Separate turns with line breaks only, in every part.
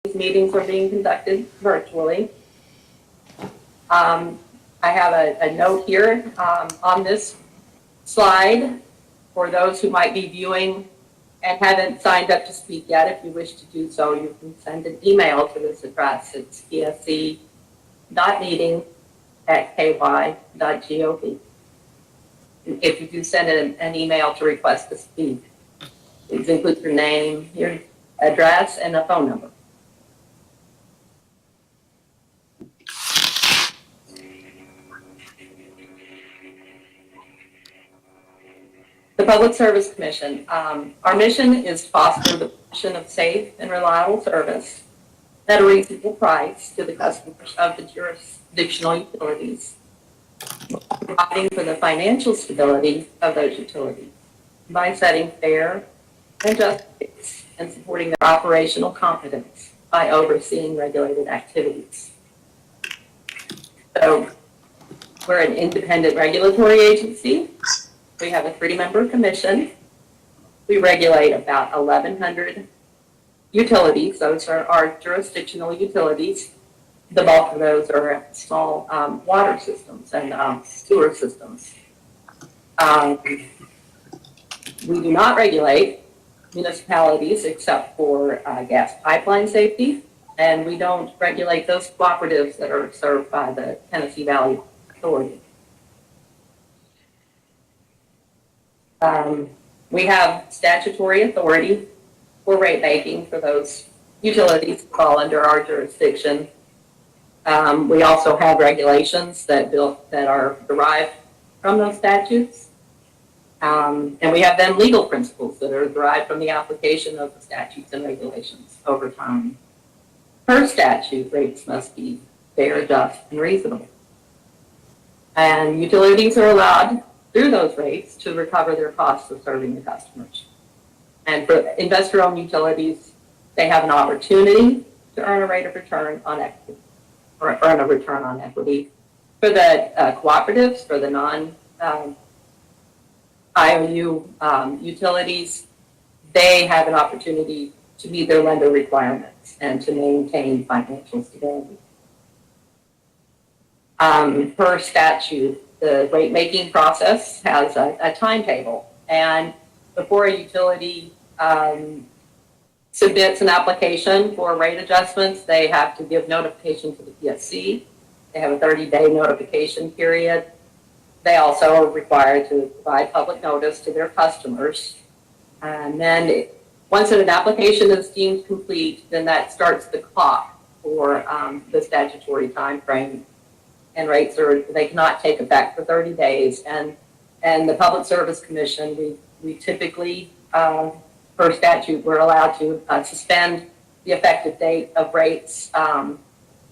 These meetings are being conducted virtually. I have a note here on this slide for those who might be viewing and haven't signed up to speak yet. If you wish to do so, you can send an email to this address. It's psc.meeting@ky.gov. If you do send an email to request to speak, please include your name, your address, and a phone number. The Public Service Commission. Our mission is to foster the provision of safe and reliable service at a reasonable price to the customers of the jurisdictional utilities, providing for the financial stability of those utilities by setting fair and just rates and supporting their operational competence by overseeing regulated activities. So we're an independent regulatory agency. We have a 3-member commission. We regulate about 1,100 utilities. Those are our jurisdictional utilities. The bulk of those are small water systems and sewer systems. We do not regulate municipalities except for gas pipeline safety, and we don't regulate those cooperatives that are served by the Tennessee Valley Authority. We have statutory authority for rate making for those utilities that fall under our jurisdiction. We also have regulations that are derived from those statutes. And we have then legal principles that are derived from the application of the statutes and regulations over time. Per statute, rates must be fair, just, and reasonable. And utilities are allowed through those rates to recover their costs of serving the customers. And for investor-owned utilities, they have an opportunity to earn a rate of return on equity, or earn a return on equity. For the cooperatives, for the non-IOU utilities, they have an opportunity to meet their lender requirements and to maintain financial stability. Per statute, the rate making process has a timetable, and before a utility submits an application for rate adjustments, they have to give notification to the PSC. They have a 30-day notification period. They also are required to provide public notice to their customers. And then once an application is deemed complete, then that starts the clock for the statutory time frame. And rates they cannot take effect for 30 days. And the Public Service Commission, we typically, per statute, we're allowed to suspend the effective date of rates 5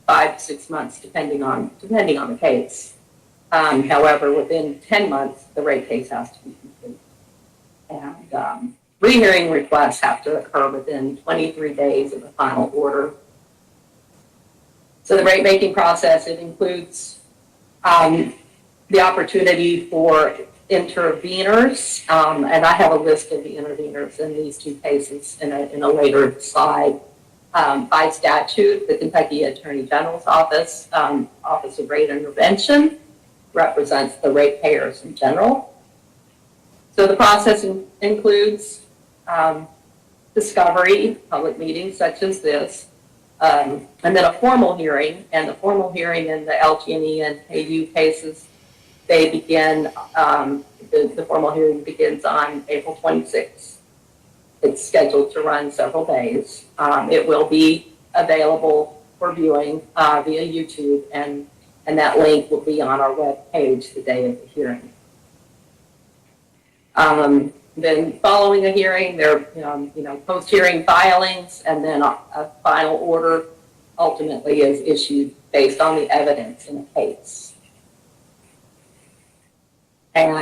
to 6 months, depending on the case. However, within 10 months, the rate case has to be complete. And rehearing requests have to occur within 23 days of the final order. So the rate making process, it includes the opportunity for interveners, and I have a list of the interveners in these two cases in a later slide. By statute, the Kentucky Attorney General's Office, Office of Rate Intervention, represents the ratepayers in general. So the process includes discovery, public meetings such as this, and then a formal hearing. And the formal hearing in the LG&E and KU cases, they begin, the formal hearing begins on April 26th. It's scheduled to run several days. It will be available for viewing via YouTube, and that link will be on our web page the day of the hearing. Then following a hearing, there are post-hearing filings, and then a final order ultimately is issued based on the evidence in a case. And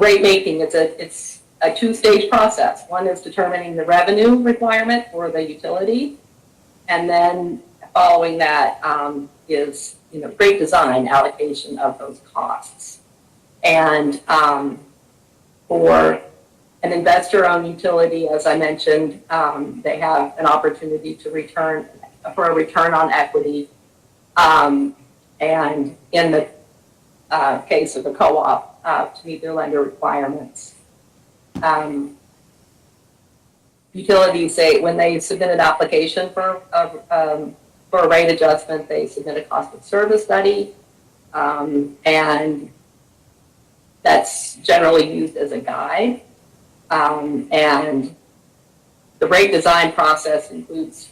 rate making, it's a two-stage process. One is determining the revenue requirement for the utility, and then following that is rate design, allocation of those costs. And for an investor-owned utility, as I mentioned, they have an opportunity to return for a return on equity. And in the case of a co-op, to meet their lender requirements. Utilities say when they submit an application for a rate adjustment, they submit a cost of service study, and that's generally used as a guide. And the rate design process includes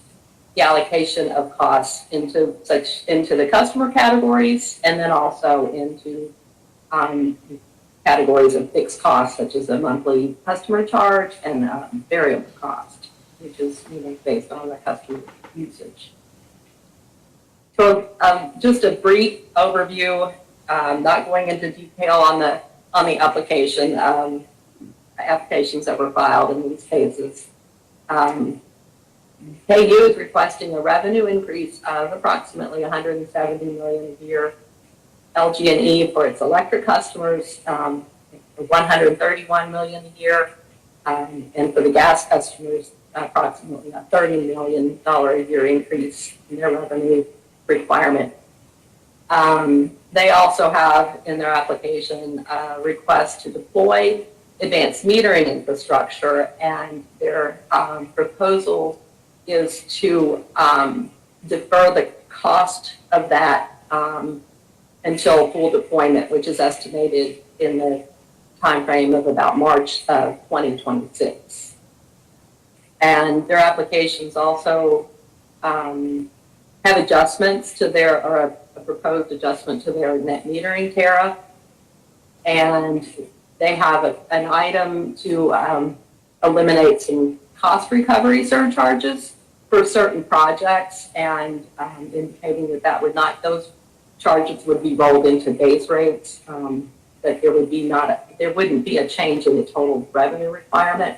the allocation of costs into the customer categories, and then also into categories of fixed costs, such as a monthly customer charge and variable cost, which is based on the customer usage. So just a brief overview, not going into detail on the applications that were filed in these cases. KU is requesting a revenue increase of approximately $170 million a year. LG&E for its electric customers, $131 million a year, and for the gas customers, approximately a $30 million a year increase in their revenue requirement. They also have in their application a request to deploy advanced metering infrastructure, and their proposal is to defer the cost of that until full deployment, which is estimated in the time frame of about March of 2026. And their applications also have adjustments to their, or a proposed adjustment to their net metering tariff. And they have an item to eliminate some cost recovery surcharges for certain projects, and indicating that would not, those charges would be rolled into base rates, that there wouldn't be a change in the total revenue requirement.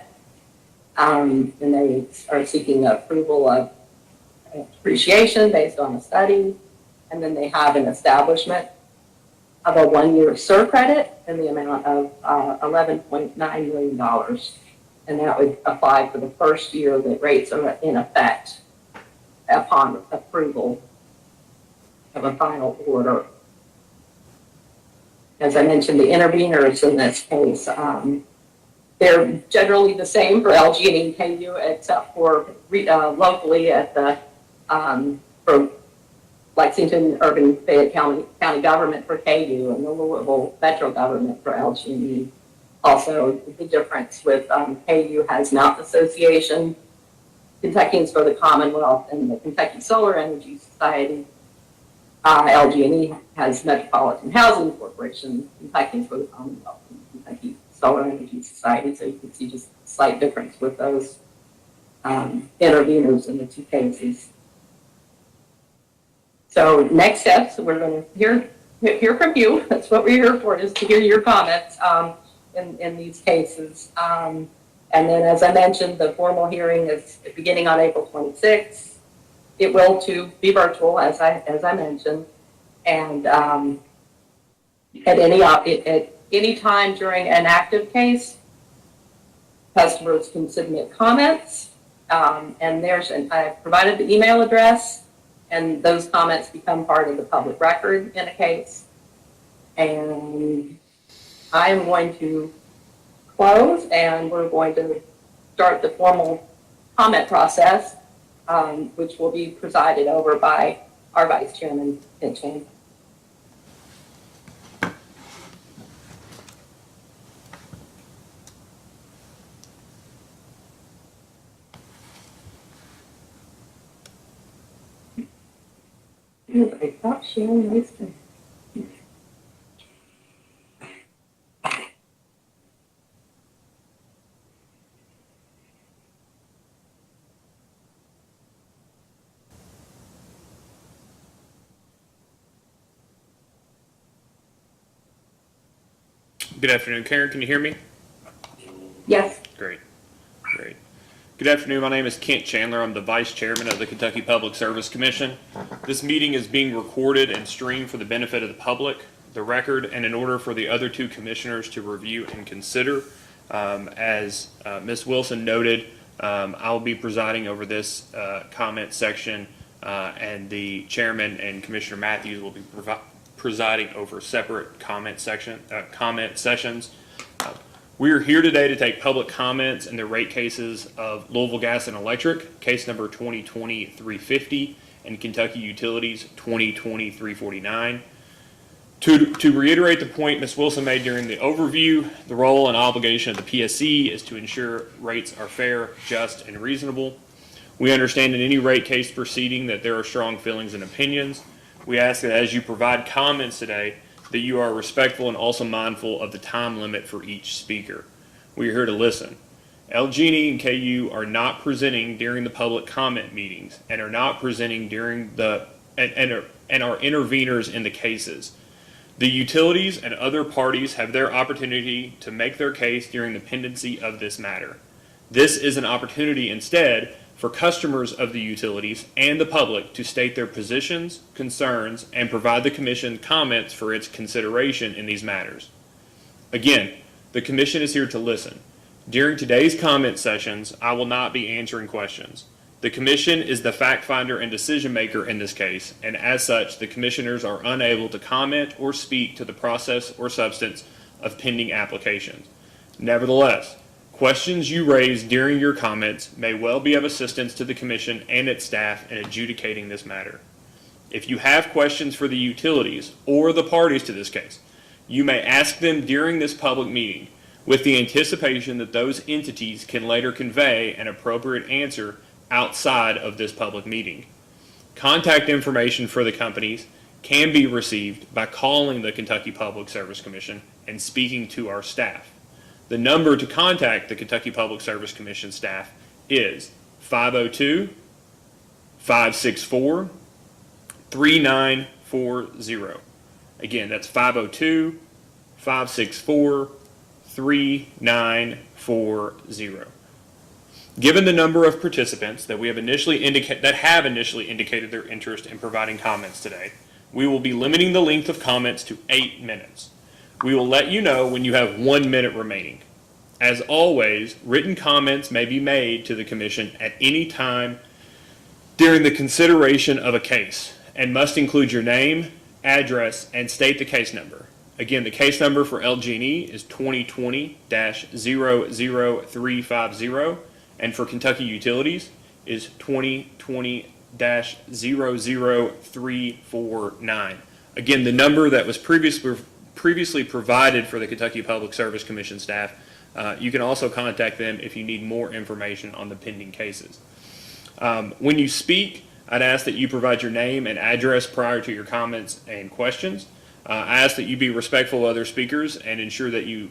And they are seeking approval of depreciation based on a study. And then they have an establishment of a 1-year SIR credit in the amount of $11.9 million. And that would apply for the first year that rates are in effect upon approval of a final order. As I mentioned, the interveners in this case, they're generally the same for LG&E and KU, except for locally at the for Lexington Urban Fayette County government for KU and the Louisville Metro government for LG&E. Also, the difference with KU has Mountain Association, Kentuckians for the Commonwealth, and the Kentucky Solar Energy Society. LG&E has Metropolitan Housing Corporation, Kentuckians for the Commonwealth, and Kentucky Solar Energy Society. So you can see just a slight difference with those interveners in the two cases. So next steps, we're going to hear from you. That's what we're here for, is to hear your comments in these cases. And then, as I mentioned, the formal hearing is beginning on April 26th. It will too be virtual, as I mentioned, and at any time during an active case, customers can submit comments, and I've provided the email address, and those comments become part of the public record in a case. And I am going to close, and we're going to start the formal comment process, which will be presided over by our Vice Chairman, Pitching. Stop sharing my screen.
Good afternoon, Karen. Can you hear me?
Yes.
Great. Good afternoon. My name is Kent Chandler. I'm the Vice Chairman of the Kentucky Public Service Commission. This meeting is being recorded and streamed for the benefit of the public, the record, and in order for the other two commissioners to review and consider. As Ms. Wilson noted, I will be presiding over this comment section, and the chairman and Commissioner Matthews will be presiding over separate comment sessions. We are here today to take public comments in the rate cases of Louisville Gas and Electric, case number 2020-350, and Kentucky Utilities 2020-349. To reiterate the point Ms. Wilson made during the overview, the role and obligation of the PSC is to ensure rates are fair, just, and reasonable. We understand in any rate case proceeding that there are strong feelings and opinions. We ask that as you provide comments today, that you are respectful and also mindful of the time limit for each speaker. We are here to listen. LG&E and KU are not presenting during the public comment meetings and are not presenting during and are interveners in the cases. The utilities and other parties have their opportunity to make their case during the pendency of this matter. This is an opportunity instead for customers of the utilities and the public to state their positions, concerns, and provide the Commission comments for its consideration in these matters. Again, the Commission is here to listen. During today's comment sessions, I will not be answering questions. The Commission is the fact finder and decision maker in this case, and as such, the Commissioners are unable to comment or speak to the process or substance of pending applications. Nevertheless, questions you raise during your comments may well be of assistance to the Commission and its staff in adjudicating this matter. If you have questions for the utilities or the parties to this case, you may ask them during this public meeting with the anticipation that those entities can later convey an appropriate answer outside of this public meeting. Contact information for the companies can be received by calling the Kentucky Public Service Commission and speaking to our staff. The number to contact the Kentucky Public Service Commission staff is 502-564-3940. Again, that's 502-564-3940. Given the number of participants that have initially indicated their interest in providing comments today, we will be limiting the length of comments to 8 minutes. We will let you know when you have 1 minute remaining. As always, written comments may be made to the Commission at any time during the consideration of a case and must include your name, address, and state the case number. Again, the case number for LG&E is 2020-00350, and for Kentucky Utilities is 2020-00349. Again, the number that was previously provided for the Kentucky Public Service Commission staff. You can also contact them if you need more information on the pending cases. When you speak, I'd ask that you provide your name and address prior to your comments and questions. I ask that you be respectful of other speakers and ensure that you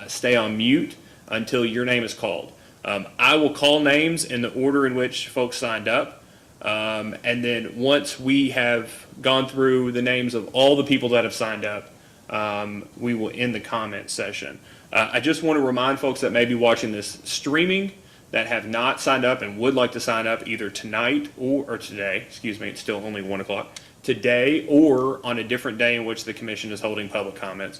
stay on mute until your name is called. I will call names in the order in which folks signed up, and then once we have gone through the names of all the people that have signed up, we will end the comment session. I just want to remind folks that may be watching this streaming that have not signed up and would like to sign up either tonight or today, excuse me, it's still only 1 o'clock, today or on a different day in which the Commission is holding public comments.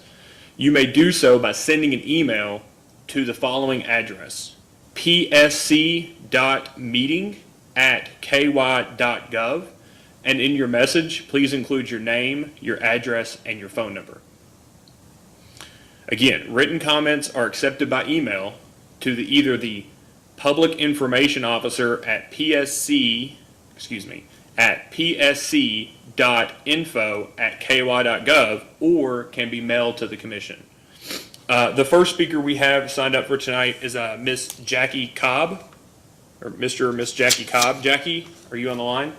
You may do so by sending an email to the following address: psc.meeting@ky.gov, and in your message, please include your name, your address, and your phone number. Again, written comments are accepted by email to either the Public Information Officer at psc.info@ky.gov, or can be mailed to the Commission. The first speaker we have signed up for tonight is Miss Jackie Cobb, or Mr. or Miss Jackie Cobb. Jackie, are you on the line?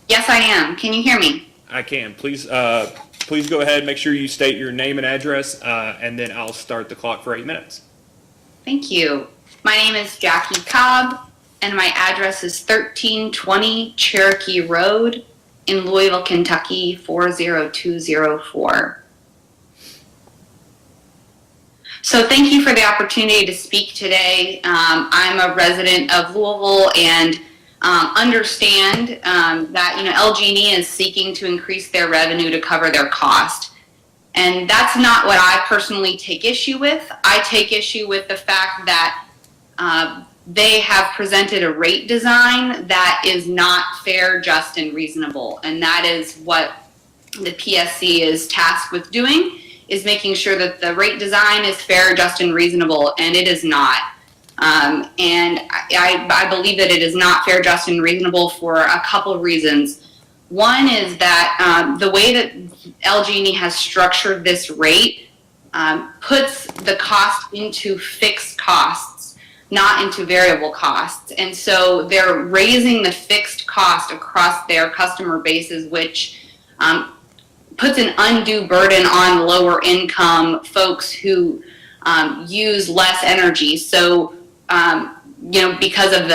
Yes, I am. Can you hear me?
I can. Please go ahead. Make sure you state your name and address, and then I'll start the clock for 8 minutes.
Thank you. My name is Jackie Cobb, and my address is 1320 Cherokee Road in Louisville, Kentucky, 40204. So thank you for the opportunity to speak today. I'm a resident of Louisville and understand that LG&E is seeking to increase their revenue to cover their cost. And that's not what I personally take issue with. I take issue with the fact that they have presented a rate design that is not fair, just, and reasonable. And that is what the PSC is tasked with doing, is making sure that the rate design is fair, just, and reasonable, and it is not. And I believe that it is not fair, just, and reasonable for a couple of reasons. One is that the way that LG&E has structured this rate puts the cost into fixed costs, not into variable costs. And so they're raising the fixed cost across their customer bases, which puts an undue burden on lower income folks who use less energy. So, because of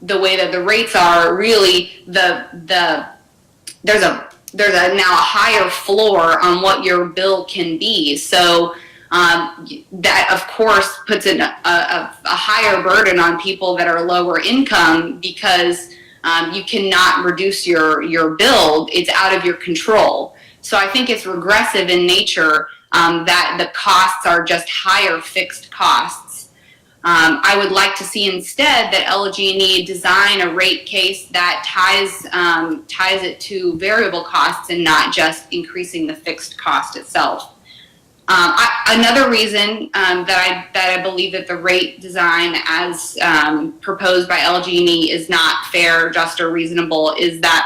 the way that the rates are, really there's now a higher floor on what your bill can be. So that of course puts a higher burden on people that are lower income, because you cannot reduce your bill. It's out of your control. So I think it's regressive in nature, that the costs are just higher fixed costs. I would like to see instead that LG&E design a rate case that ties it to variable costs and not just increasing the fixed cost itself. Another reason that I believe that the rate design as proposed by LG&E is not fair, just, or reasonable is that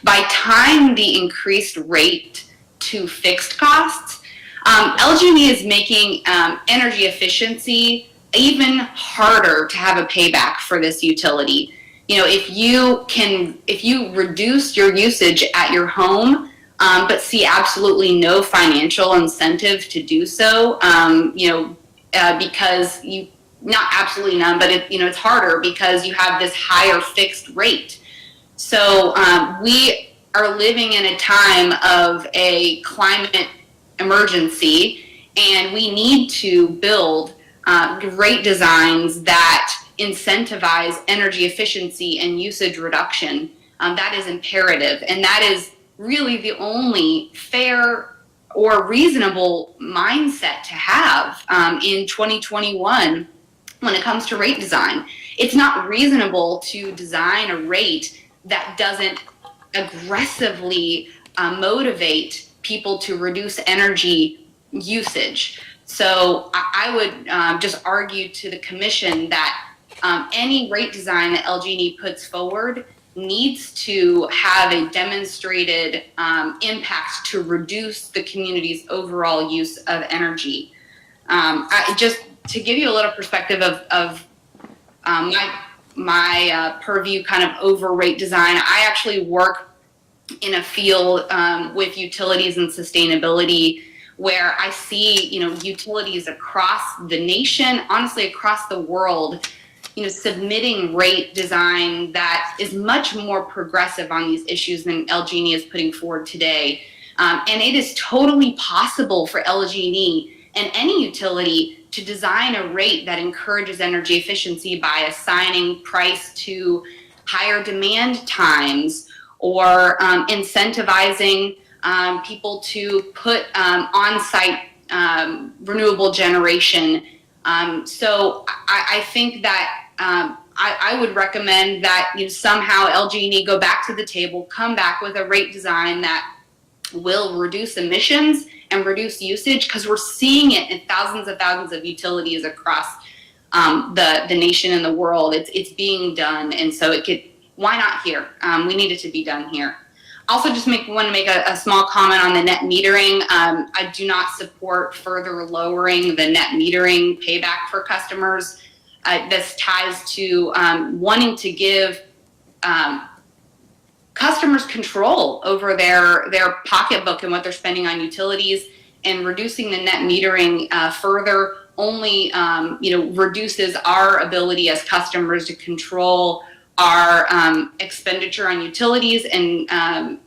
by tying the increased rate to fixed costs, LG&E is making energy efficiency even harder to have a payback for this utility. If you reduce your usage at your home, but see absolutely no financial incentive to do so, because not absolutely none, but it's harder because you have this higher fixed rate. So we are living in a time of a climate emergency, and we need to build rate designs that incentivize energy efficiency and usage reduction. That is imperative, and that is really the only fair or reasonable mindset to have in 2021 when it comes to rate design. It's not reasonable to design a rate that doesn't aggressively motivate people to reduce energy usage. So I would just argue to the commission that any rate design that LG&E puts forward needs to have a demonstrated impact to reduce the community's overall use of energy. Just to give you a little perspective of my purview kind of over rate design, I actually work in a field with utilities and sustainability, where I see, utilities across the nation, honestly across the world, submitting rate design that is much more progressive on these issues than LG&E is putting forward today. And it is totally possible for LG&E and any utility to design a rate that encourages energy efficiency by assigning price to higher demand times, or incentivizing people to put on-site renewable generation. So I think that I would recommend that somehow LG&E go back to the table, come back with a rate design that will reduce emissions and reduce usage, because we're seeing it in thousands of utilities across the nation and the world. It's being done, and so why not here? We need it to be done here. Also, just want to make a small comment on the net metering. I do not support further lowering the net metering payback for customers. This ties to wanting to give customers control over their pocketbook and what they're spending on utilities, and reducing the net metering further only reduces our ability as customers to control our expenditure on utilities, and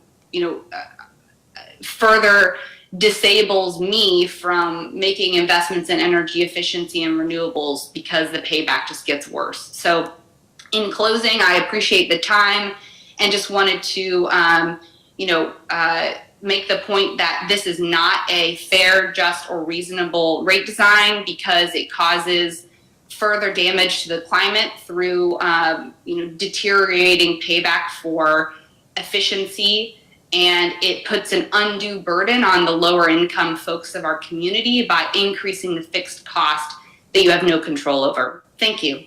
further disables me from making investments in energy efficiency and renewables, because the payback just gets worse. So in closing, I appreciate the time and just wanted to make the point that this is not a fair, just, or reasonable rate design because it causes further damage to the climate through deteriorating payback for efficiency, and it puts an undue burden on the lower income folks of our community by increasing the fixed cost that you have no control over. Thank you.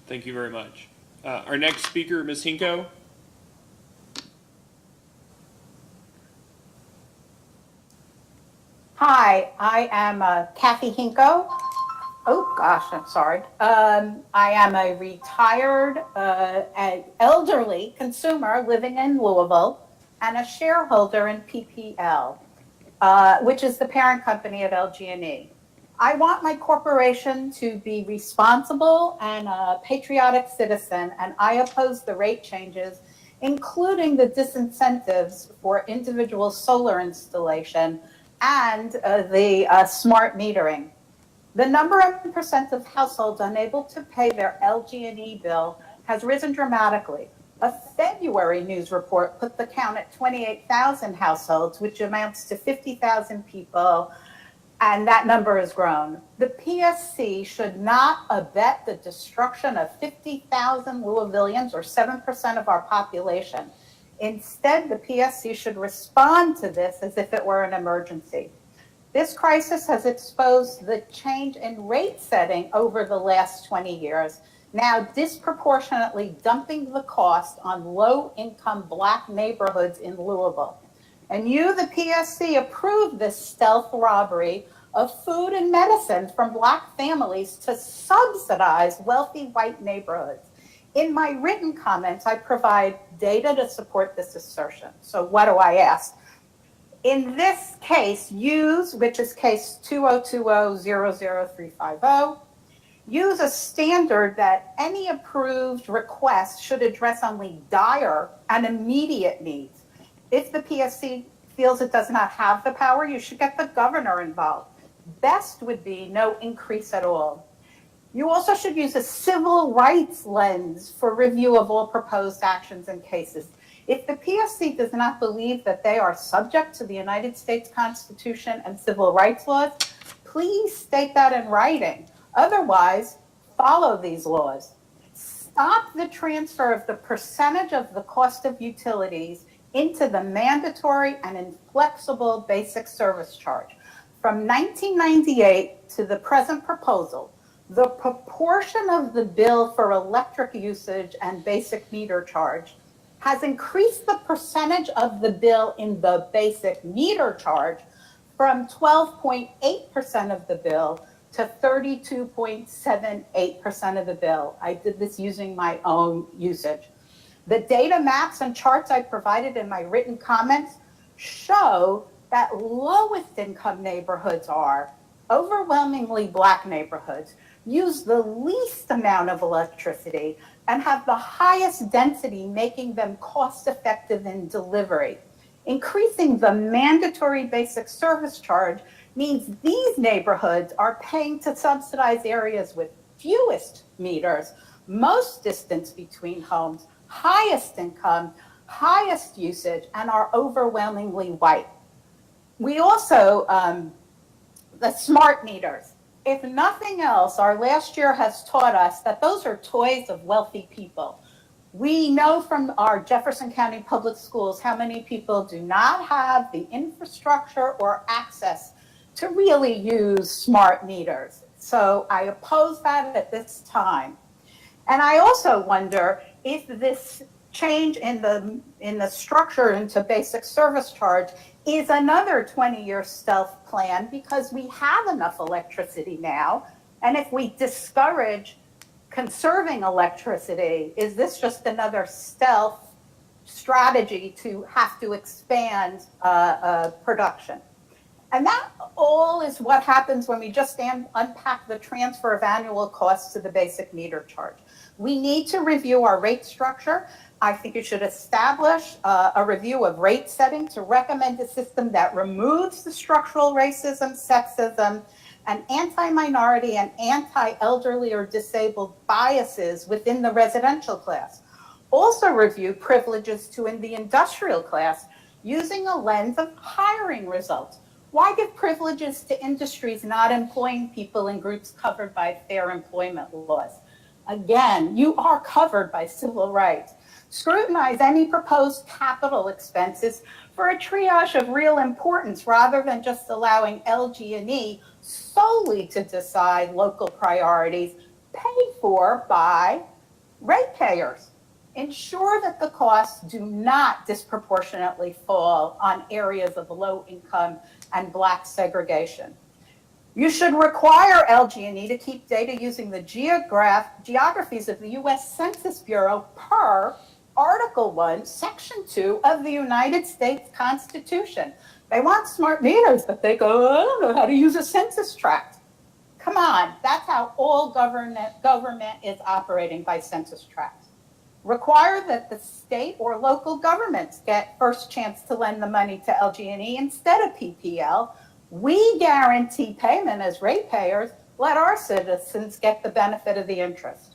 Thank you very much. Our next speaker, Ms. Hinko.
Hi, I am Kathy Hinko. Oh gosh, I'm sorry. I am a retired elderly consumer living in Louisville and a shareholder in PPL, which is the parent company of LG&E. I want my corporation to be responsible and a patriotic citizen, and I oppose the rate changes, including the disincentives for individual solar installation and the smart metering. The number and percent of households unable to pay their LG&E bill has risen dramatically. A February news report put the count at 28,000 households, which amounts to 50,000 people, and that number has grown. The PSC should not abet the destruction of 50,000 Louisvillians, or 7% of our population. Instead, the PSC should respond to this as if it were an emergency. This crisis has exposed the change in rate setting over the last 20 years, now disproportionately dumping the cost on low-income Black neighborhoods in Louisville. And you, the PSC, approved this stealth robbery of food and medicine from Black families to subsidize wealthy white neighborhoods. In my written comments, I provide data to support this assertion. So what do I ask? In this case, use, which is case 2020-00350, use a standard that any approved request should address only dire and immediate needs. If the PSC feels it does not have the power, you should get the governor involved. Best would be no increase at all. You also should use a civil rights lens for review of all proposed actions and cases. If the PSC does not believe that they are subject to the United States Constitution and civil rights laws, please state that in writing. Otherwise, follow these laws. Stop the transfer of the percentage of the cost of utilities into the mandatory and inflexible basic service charge. From 1998 to the present proposal, the proportion of the bill for electric usage and basic meter charge has increased the percentage of the bill in the basic meter charge from 12.8% of the bill to 32.78% of the bill. I did this using my own usage. The data maps and charts I provided in my written comments show that lowest income neighborhoods are overwhelmingly Black neighborhoods, use the least amount of electricity, and have the highest density, making them cost effective in delivery. Increasing the mandatory basic service charge means these neighborhoods are paying to subsidize areas with fewest meters, most distance between homes, highest income, highest usage, and are overwhelmingly white. We also, the smart meters. If nothing else, our last year has taught us that those are toys of wealthy people. We know from our Jefferson County Public Schools how many people do not have the infrastructure or access to really use smart meters. So I oppose that at this time. And I also wonder if this change in the structure into basic service charge is another 20-year stealth plan, because we have enough electricity now. And if we discourage conserving electricity, is this just another stealth strategy to have to expand production? And that all is what happens when we just unpack the transfer of annual costs to the basic meter charge. We need to review our rate structure. I think you should establish a review of rate setting to recommend a system that removes the structural racism, sexism, and anti-minority and anti-elderly or disabled biases within the residential class. Also review privileges to in the industrial class using a lens of hiring results. Why give privileges to industries not employing people in groups covered by fair employment laws? Again, you are covered by civil rights. Scrutinize any proposed capital expenses for a triage of real importance rather than just allowing LG&E solely to decide local priorities paid for by ratepayers. Ensure that the costs do not disproportionately fall on areas of low income and Black segregation. You should require LG&E to keep data using the geographies of the U.S. Census Bureau per Article 1, Section 2 of the United States Constitution. They want smart meters, but they go, I don't know how to use a census tract. Come on, that's how all government is operating, by census tracts. Require that the state or local governments get first chance to lend the money to LG&E instead of PPL. We guarantee payment as ratepayers. Let our citizens get the benefit of the interest.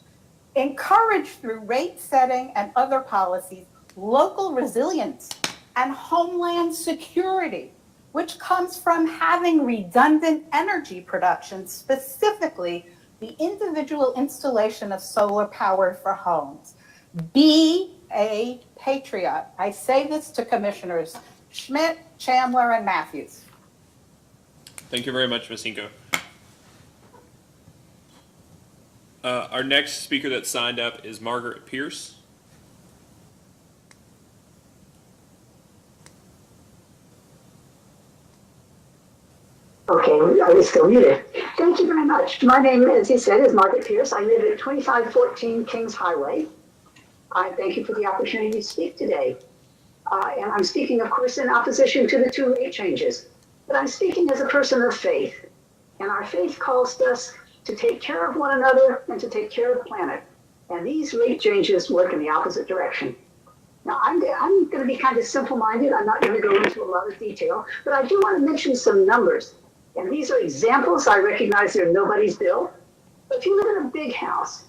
Encourage through rate setting and other policies local resilience and homeland security, which comes from having redundant energy production, specifically the individual installation of solar power for homes. Be a patriot. I say this to Commissioners Schmidt, Chandler, and Matthews.
Thank you very much, Ms. Hinko. Our next speaker that signed up is Margaret Pearce.
Okay, I was still muted. Thank you very much. My name, as you said, is Margaret Pearce. I live at 2514 Kings Highway. I thank you for the opportunity to speak today. And I'm speaking, of course, in opposition to the two rate changes. But I'm speaking as a person of faith. And our faith calls us to take care of one another and to take care of the planet. And these rate changes work in the opposite direction. Now, I'm going to be kind of simple-minded. I'm not going to go into a lot of detail, but I do want to mention some numbers. And these are examples. I recognize they're nobody's bill. But if you live in a big house,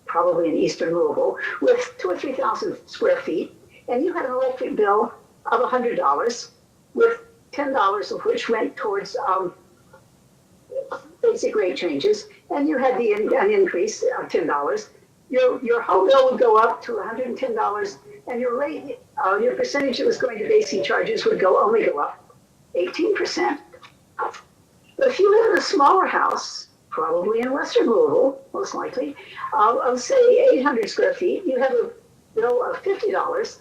probably in eastern Louisville, with 2,000 or 3,000 square feet, and you had an electric bill of $100, with $10 of which went towards basic rate changes, and you had an increase of $10, your whole bill would go up to $110, and your rate, your percentage that was going to basic charges would only go up 18%. But if you live in a smaller house, probably in western Louisville, most likely, of say 800 square feet, you have a bill of $50.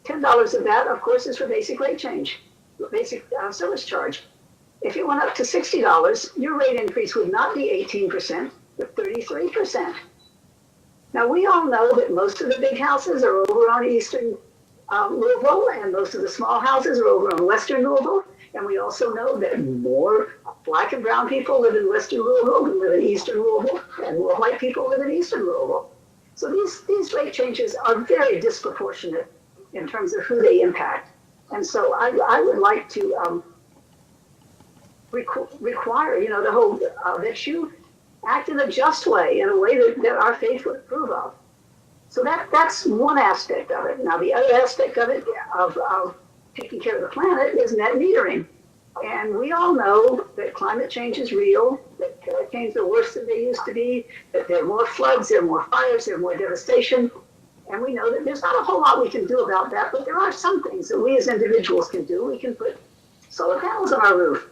$10 of that, of course, is for basic rate change, basic service charge. If it went up to $60, your rate increase would not be 18%, but 33%. Now, we all know that most of the big houses are over on eastern Louisville, and most of the small houses are over on western Louisville. And we also know that more Black and brown people live in western Louisville than live in eastern Louisville, and more white people live in eastern Louisville. So these rate changes are very disproportionate in terms of who they impact. And so I would like to require, the whole, that you act in a just way, in a way that our faith would approve of. So that's one aspect of it. Now, the other aspect of it, of taking care of the planet, is net metering. And we all know that climate change is real, that hurricanes are worse than they used to be, that there are more floods, there are more fires, there are more devastation. And we know that there's not a whole lot we can do about that, but there are some things that we as individuals can do. We can put solar panels on our roof.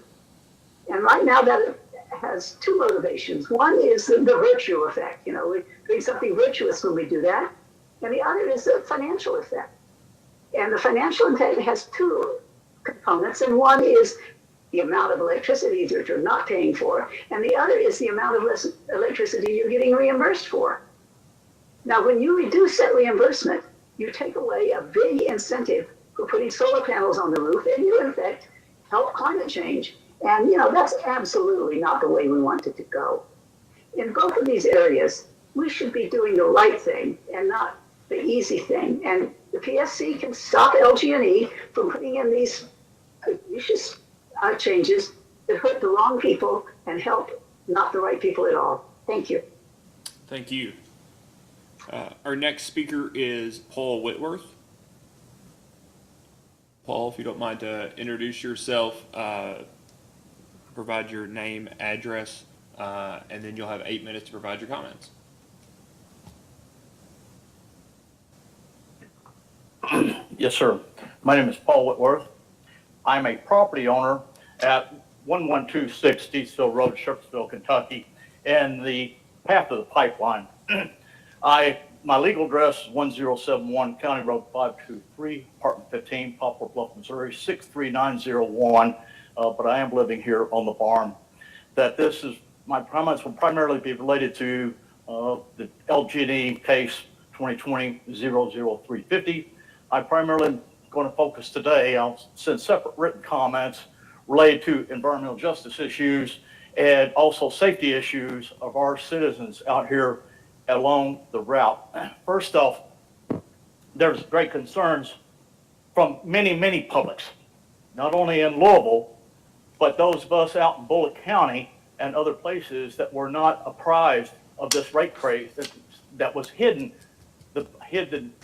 And right now that has two motivations. One is the virtue effect. We're doing something virtuous when we do that. And the other is the financial effect. And the financial effect has two components. And one is the amount of electricity that you're not paying for. And the other is the amount of electricity you're getting reimbursed for. Now, when you reduce that reimbursement, you take away a big incentive for putting solar panels on the roof, and you, in fact, help climate change. And, that's absolutely not the way we want it to go. In both of these areas, we should be doing the right thing and not the easy thing. And the PSC can stop LG&E from putting in these vicious changes that hurt the wrong people and help not the right people at all. Thank you.
Thank you. Our next speaker is Paul Whitworth. Paul, if you don't mind to introduce yourself, provide your name, address, and then you'll have 8 minutes to provide your comments.
Yes, sir. My name is Paul Whitworth. I'm a property owner at 1126 Deesville Road, Shepherdsville, Kentucky, and the path of the pipeline. My legal address is 1071 County Road 523, Apartment 15, Poplar Bluff, Missouri, 63901. But I am living here on the farm. That this is, my comments will primarily be related to the LG&E case 2020-00350. I'm primarily going to focus today, I'll send separate written comments related to environmental justice issues and also safety issues of our citizens out here along the route. First off, there's great concerns from many publics, not only in Louisville, but those of us out in Bullitt County and other places that were not apprised of this rate craze that was hidden, the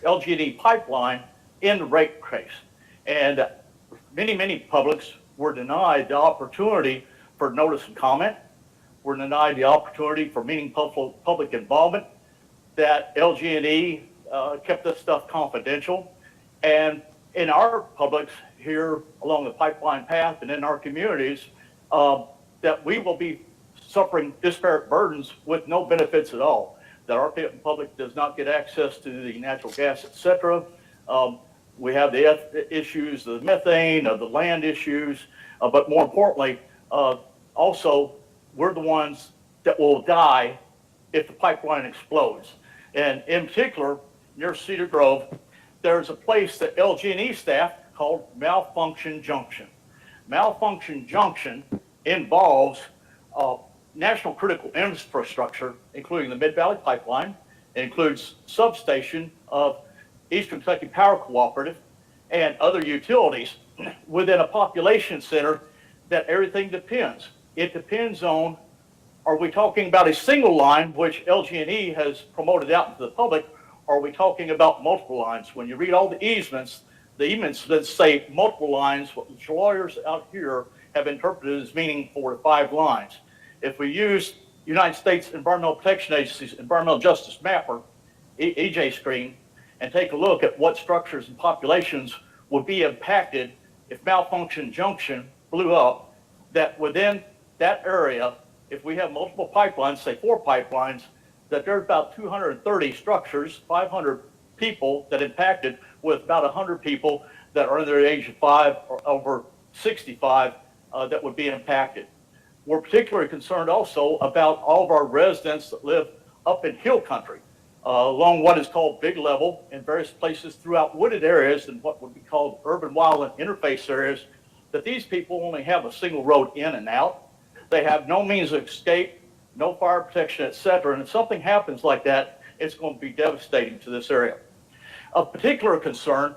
LG&E pipeline in the rate craze. And many publics were denied the opportunity for notice and comment, were denied the opportunity for meaningful public involvement, that LG&E kept this stuff confidential. And in our publics here along the pipeline path and in our communities, that we will be suffering disparate burdens with no benefits at all, that our public does not get access to the natural gas, et cetera. We have the issues, the methane, the land issues, but more importantly, also, we're the ones that will die if the pipeline explodes. And in particular, near Cedar Grove, there's a place that LG&E staff called Malfunction Junction. Malfunction Junction involves national critical infrastructure, including the Mid-Valley Pipeline. It includes substation of Eastern Kentucky Power Cooperative and other utilities within a population center that everything depends. It depends on, are we talking about a single line, which LG&E has promoted out into the public, or are we talking about multiple lines? When you read all the easements that say multiple lines, which lawyers out here have interpreted as meaning 4 to 5 lines. If we use United States Environmental Protection Agency's Environmental Justice Mapper, EJ screen, and take a look at what structures and populations would be impacted if Malfunction Junction blew up, that within that area, if we have multiple pipelines, say 4 pipelines, that there's about 230 structures, 500 people that impacted, with about 100 people that are under the age of 5 or over 65 that would be impacted. We're particularly concerned also about all of our residents that live up in hill country, along what is called Big Level in various places throughout wooded areas and what would be called urban wildland interface areas, that these people only have a single road in and out. They have no means of escape, no fire protection, et cetera. And if something happens like that, it's going to be devastating to this area. Of particular concern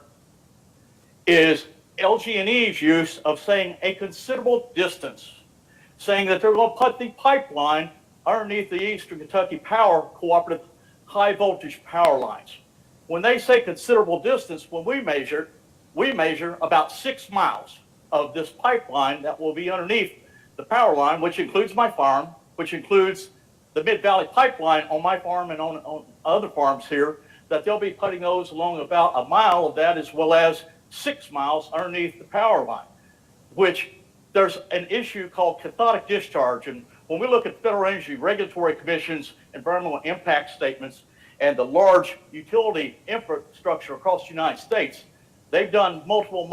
is LG&E's use of saying a considerable distance, saying that they're going to put the pipeline underneath the Eastern Kentucky Power Cooperative high voltage power lines. When they say considerable distance, when we measure about 6 miles of this pipeline that will be underneath the power line, which includes my farm, which includes the Mid-Valley Pipeline on my farm and on other farms here, that they'll be putting those along about a mile of that, as well as 6 miles underneath the power line, which there's an issue called cathodic discharge. And when we look at Federal Energy Regulatory Commission's environmental impact statements and the large utility infrastructure across the United States, they've done multiple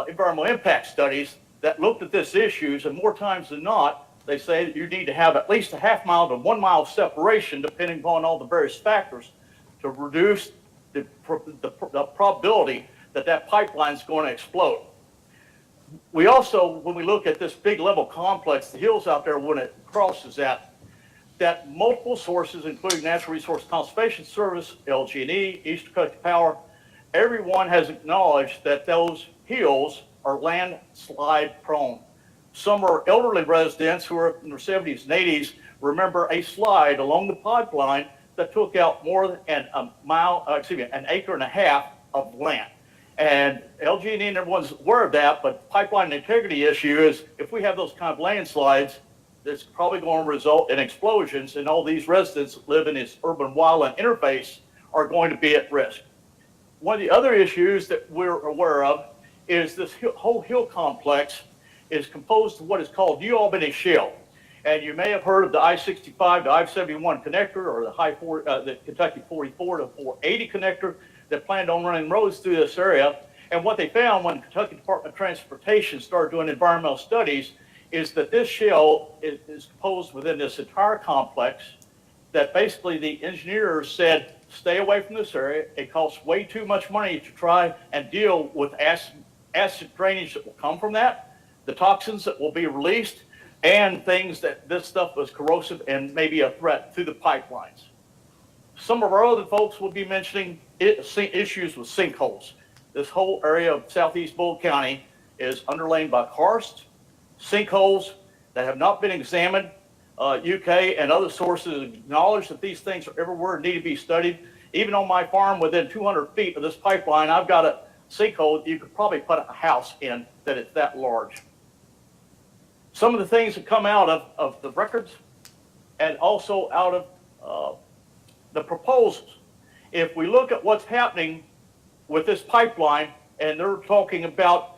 environmental impact studies that looked at this issues, and more times than not, they say that you need to have at least a half mile to 1 mile separation, depending upon all the various factors, to reduce the probability that that pipeline is going to explode. We also, when we look at this Big Level complex, the hills out there, when it crosses that multiple sources, including Natural Resource Conservation Service, LG&E, Eastern Kentucky Power, everyone has acknowledged that those hills are landslide prone. Some are elderly residents who are in their 70s and 80s remember a slide along the pipeline that took out more than an acre and a half of land. And LG&E and everyone's aware of that, but pipeline integrity issue is if we have those kind of landslides, that's probably going to result in explosions, and all these residents that live in this urban wildland interface are going to be at risk. One of the other issues that we're aware of is this whole hill complex is composed of what is called New Albany Shale. And you may have heard of the I-65 to I-71 connector, or the Kentucky 44 to 480 connector that planned on running roads through this area. And what they found when the Kentucky Department of Transportation started doing environmental studies is that this shale is composed within this entire complex, that basically the engineers said, stay away from this area. It costs way too much money to try and deal with acid drainage that will come from that, the toxins that will be released, and things that this stuff was corrosive and maybe a threat to the pipelines. Some of our other folks will be mentioning issues with sinkholes. This whole area of southeast Bull County is underlain by karst, sinkholes that have not been examined. UK and other sources acknowledge that these things are everywhere and need to be studied. Even on my farm within 200 feet of this pipeline, I've got a sinkhole you could probably put a house in that it's that large. Some of the things that come out of the records and also out of the proposals. If we look at what's happening with this pipeline, and they're talking about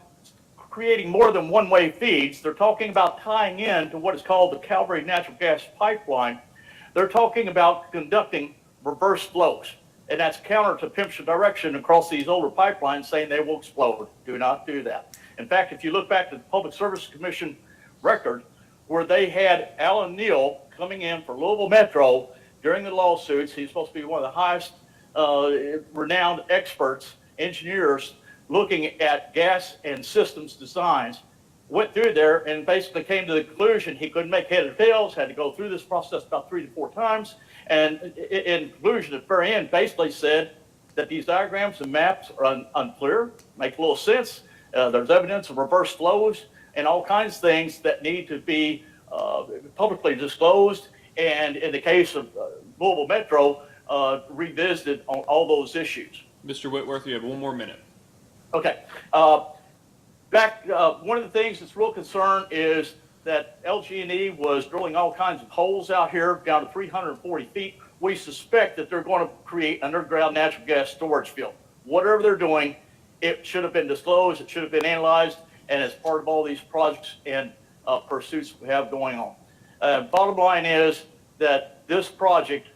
creating more than one-way feeds, they're talking about tying in to what is called the Calvary Natural Gas Pipeline. They're talking about conducting reverse flows, and that's counter to PIMSHA direction across these older pipelines, saying they will explode. Do not do that. In fact, if you look back to the Public Service Commission record, where they had Alan Neal coming in for Louisville Metro during the lawsuits, he's supposed to be one of the highest renowned experts, engineers, looking at gas and systems designs, went through there and basically came to the conclusion he couldn't make head or tails, had to go through this process about 3 to 4 times, and in conclusion at the very end basically said that these diagrams and maps are unclear, make little sense, there's evidence of reverse flows and all kinds of things that need to be publicly disclosed, and in the case of Louisville Metro, revisited on all those issues.
Mr. Whitworth, you have 1 more minute.
Okay. One of the things that's real concern is that LG&E was drilling all kinds of holes out here down to 340 feet. We suspect that they're going to create underground natural gas storage field. Whatever they're doing, it should have been disclosed, it should have been analyzed, and as part of all these projects and pursuits we have going on. Bottom line is that this project,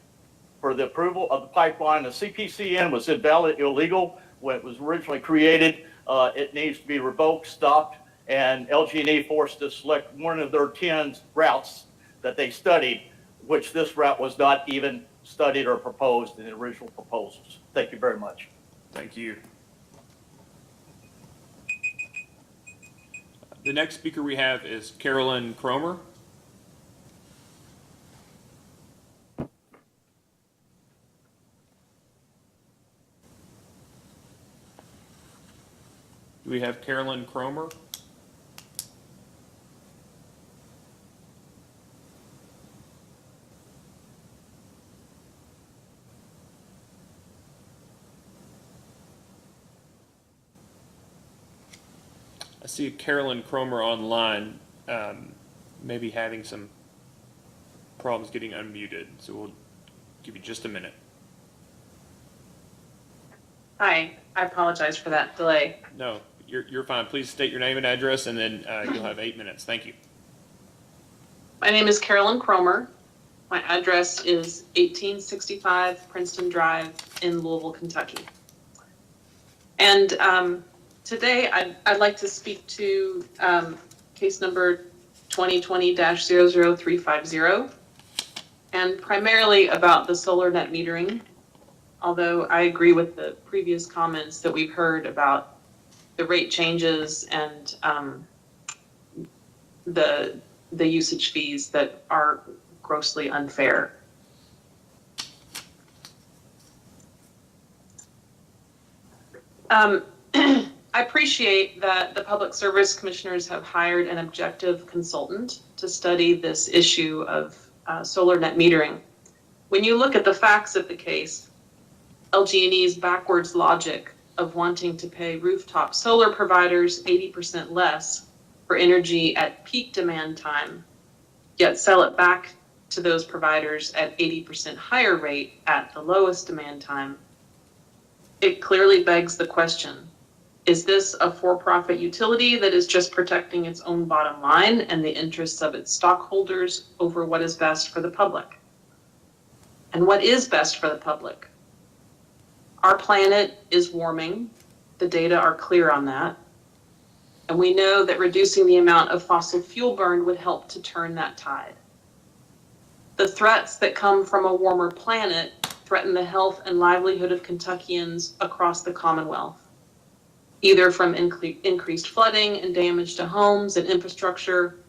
for the approval of the pipeline, the CPCN was invalid, illegal when it was originally created. It needs to be revoked, stopped, and LG&E forced to select one of their 10 routes that they studied, which this route was not even studied or proposed in the original proposals. Thank you very much.
Thank you. The next speaker we have is Carolyn Cromer. Do we have Carolyn Cromer? I see Carolyn Cromer online, maybe having some problems getting unmuted, so we'll give you just a minute.
Hi, I apologize for that delay.
No, you're fine. Please state your name and address, and then you'll have 8 minutes. Thank you.
My name is Carolyn Cromer. My address is 1865 Princeton Drive in Louisville, Kentucky. And today I'd like to speak to case number 2020-00350, and primarily about the solar net metering, although I agree with the previous comments that we've heard about the rate changes and the usage fees that are grossly unfair. I appreciate that the Public Service Commissioners have hired an objective consultant to study this issue of solar net metering. When you look at the facts of the case, LG&E's backwards logic of wanting to pay rooftop solar providers 80% less for energy at peak demand time, yet sell it back to those providers at 80% higher rate at the lowest demand time, it clearly begs the question, is this a for-profit utility that is just protecting its own bottom line and the interests of its stockholders over what is best for the public? And what is best for the public? Our planet is warming. The data are clear on that. And we know that reducing the amount of fossil fuel burned would help to turn that tide. The threats that come from a warmer planet threaten the health and livelihood of Kentuckians across the Commonwealth, either from increased flooding and damage to homes and infrastructure,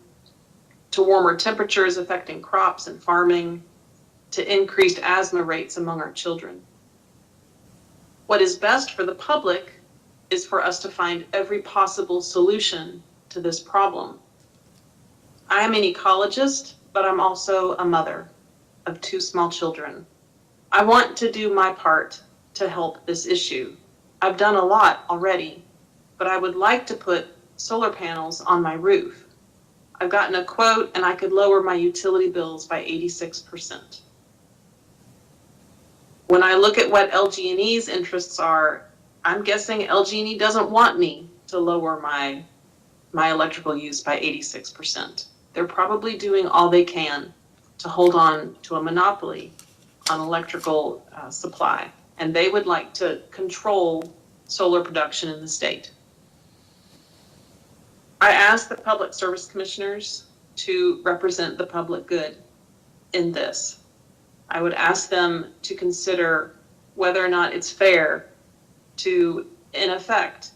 to warmer temperatures affecting crops and farming, to increased asthma rates among our children. What is best for the public is for us to find every possible solution to this problem. I am an ecologist, but I'm also a mother of 2 small children. I want to do my part to help this issue. I've done a lot already, but I would like to put solar panels on my roof. I've gotten a quote and I could lower my utility bills by 86%. When I look at what LG&E's interests are, I'm guessing LG&E doesn't want me to lower my electrical use by 86%. They're probably doing all they can to hold on to a monopoly on electrical supply, and they would like to control solar production in the state. I ask the public service commissioners to represent the public good in this. I would ask them to consider whether or not it's fair to, in effect,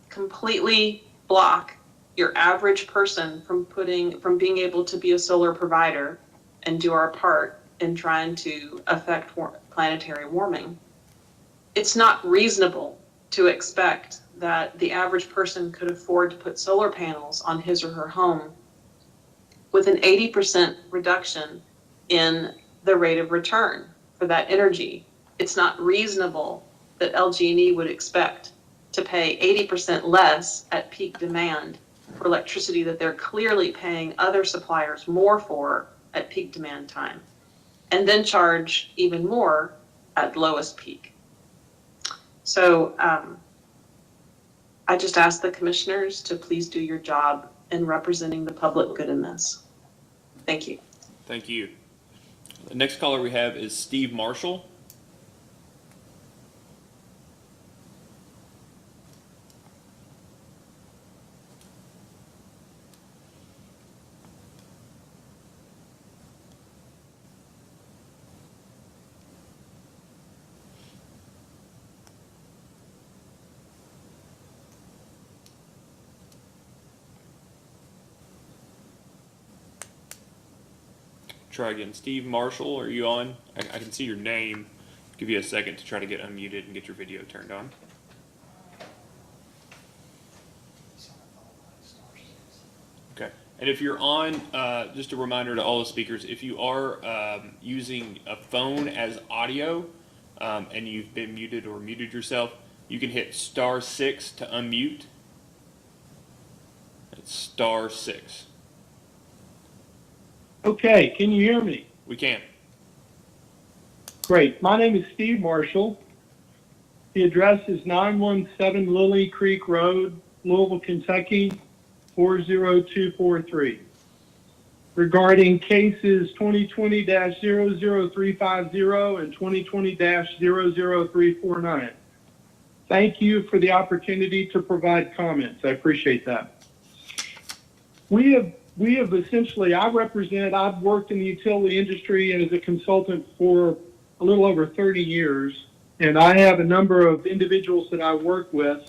completely block your average person from being able to be a solar provider and do our part in trying to affect planetary warming. It's not reasonable to expect that the average person could afford to put solar panels on his or her home with an 80% reduction in the rate of return for that energy. It's not reasonable that LG&E would expect to pay 80% less at peak demand for electricity that they're clearly paying other suppliers more for at peak demand time, and then charge even more at lowest peak. So I just ask the commissioners to please do your job in representing the public good in this. Thank you.
Thank you. The next caller we have is Steve Marshall. Try again. Steve Marshall, are you on? I can see your name. Give you a second to try to get unmuted and get your video turned on. Okay. And if you're on, just a reminder to all the speakers, if you are using a phone as audio and you've been muted or muted yourself, you can hit *6 to unmute. It's *6.
Okay, can you hear me?
We can.
Great. My name is Steve Marshall. The address is 917 Lily Creek Road, Louisville, Kentucky, 40243. Regarding cases 2020-00350 and 2020-00349. Thank you for the opportunity to provide comments. I appreciate that. We have essentially, I've worked in the utility industry and as a consultant for a little over 30 years, and I have a number of individuals that I work with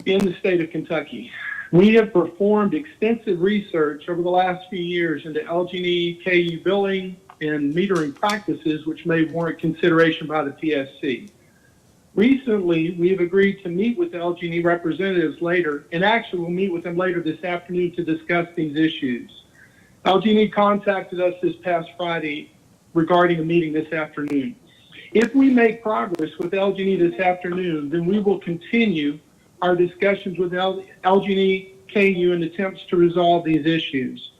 in the state of Kentucky. We have performed extensive research over the last few years into LG&E KU billing and metering practices, which may warrant consideration by the PSC. Recently, we have agreed to meet with the LG&E representatives later, and actually we'll meet with them later this afternoon to discuss these issues. LG&E contacted us this past Friday regarding a meeting this afternoon. If we make progress with LG&E this afternoon, then we will continue our discussions with LG&E KU in attempts to resolve these issues.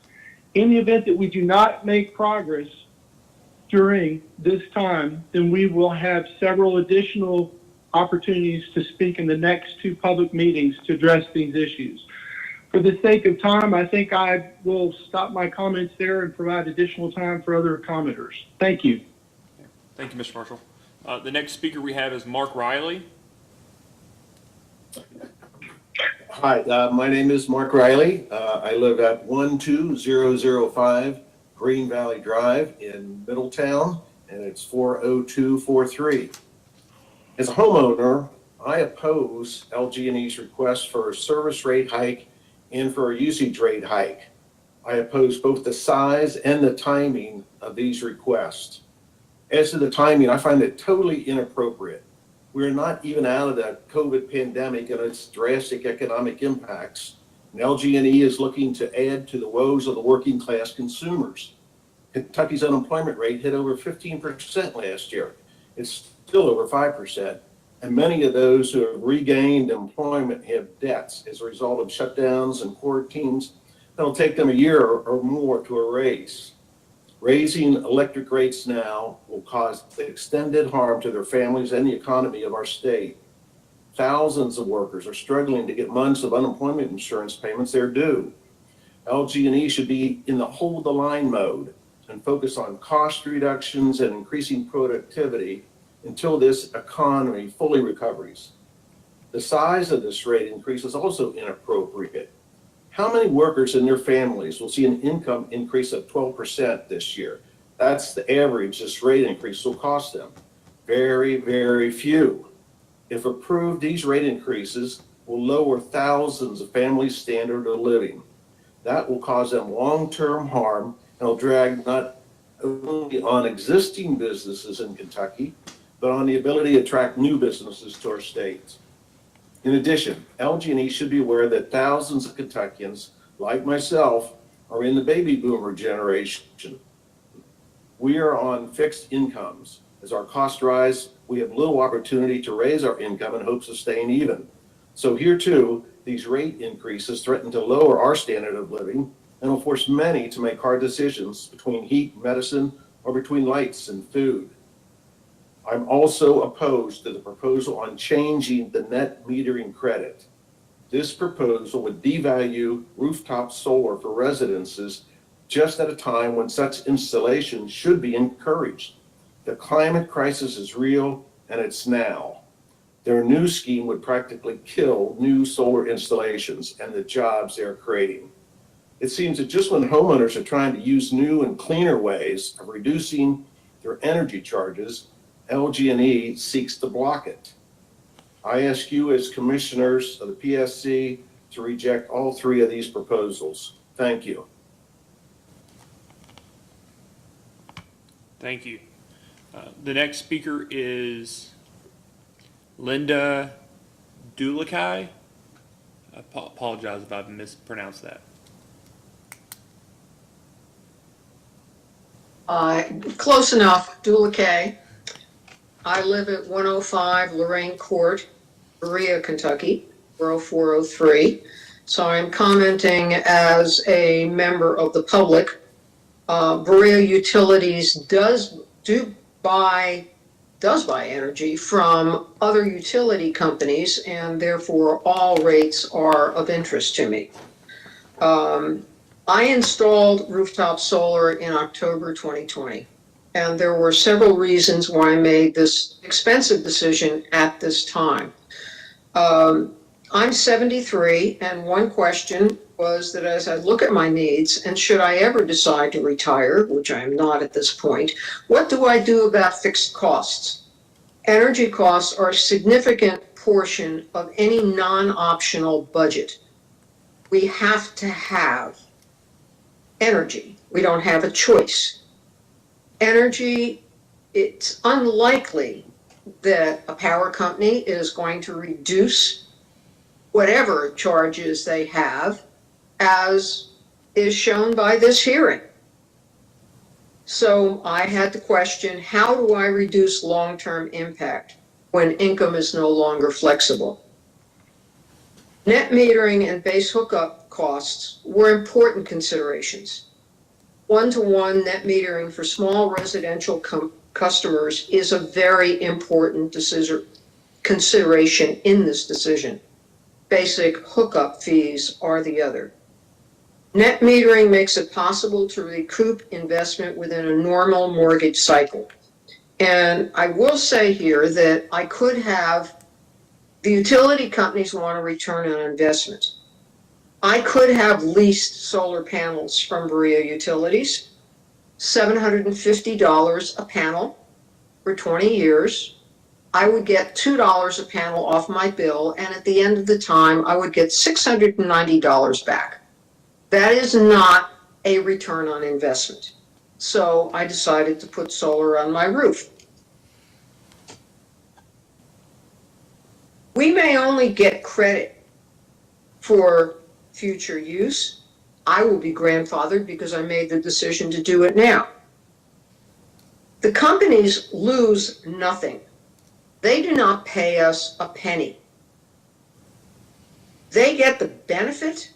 In the event that we do not make progress during this time, then we will have several additional opportunities to speak in the next two public meetings to address these issues. For the sake of time, I think I will stop my comments there and provide additional time for other commenters. Thank you.
Thank you, Mr. Marshall. The next speaker we have is Mark Riley.
Hi, my name is Mark Riley. I live at 12005 Green Valley Drive in Middletown, and it's 40243. As a homeowner, I oppose LG&E's request for a service rate hike and for a usage rate hike. I oppose both the size and the timing of these requests. As to the timing, I find it totally inappropriate. We're not even out of the COVID pandemic and its drastic economic impacts. And LG&E is looking to add to the woes of the working class consumers. Kentucky's unemployment rate hit over 15% last year. It's still over 5%. And many of those who have regained employment have debts as a result of shutdowns and quarantines that'll take them a year or more to erase. Raising electric rates now will cause extended harm to their families and the economy of our state. Thousands of workers are struggling to get months of unemployment insurance payments they're due. LG&E should be in the hold the line mode and focus on cost reductions and increasing productivity until this economy fully recovers. The size of this rate increase is also inappropriate. How many workers and their families will see an income increase of 12% this year? That's the average this rate increase will cost them. Very, very few. If approved, these rate increases will lower thousands of families' standard of living. That will cause them long-term harm and will drag not only on existing businesses in Kentucky, but on the ability to attract new businesses to our state. In addition, LG&E should be aware that thousands of Kentuckians, like myself, are in the baby boomer generation. We are on fixed incomes. As our costs rise, we have little opportunity to raise our income in hopes of staying even. So here too, these rate increases threaten to lower our standard of living and will force many to make hard decisions between heat, medicine, or between lights and food. I'm also opposed to the proposal on changing the net metering credit. This proposal would devalue rooftop solar for residences just at a time when such installation should be encouraged. The climate crisis is real, and it's now. Their new scheme would practically kill new solar installations and the jobs they're creating. It seems that just when homeowners are trying to use new and cleaner ways of reducing their energy charges, LG&E seeks to block it. I ask you as commissioners of the PSC to reject all three of these proposals. Thank you.
Thank you. The next speaker is Linda Dulikai. I apologize if I've mispronounced that.
Close enough, Dulikai. I live at 105 Lorraine Court, Berea, Kentucky, 40403. So I'm commenting as a member of the public. Berea Utilities does buy energy from other utility companies, and therefore all rates are of interest to me. I installed rooftop solar in October 2020, and there were several reasons why I made this expensive decision at this time. I'm 73, and one question was that as I look at my needs, and should I ever decide to retire, which I am not at this point, what do I do about fixed costs? Energy costs are a significant portion of any non-optional budget. We have to have energy. We don't have a choice. Energy, it's unlikely that a power company is going to reduce whatever charges they have, as is shown by this hearing. So I had to question, how do I reduce long-term impact when income is no longer flexible? Net metering and base hookup costs were important considerations. One-to-one net metering for small residential customers is a very important consideration in this decision. Basic hookup fees are the other. Net metering makes it possible to recoup investment within a normal mortgage cycle. And I will say here that I could have the utility companies want a return on investment. I could have leased solar panels from Berea Utilities, $750 a panel for 20 years. I would get $2 a panel off my bill, and at the end of the time, I would get $690 back. That is not a return on investment. So I decided to put solar on my roof. We may only get credit for future use. I will be grandfathered because I made the decision to do it now. The companies lose nothing. They do not pay us a penny. They get the benefit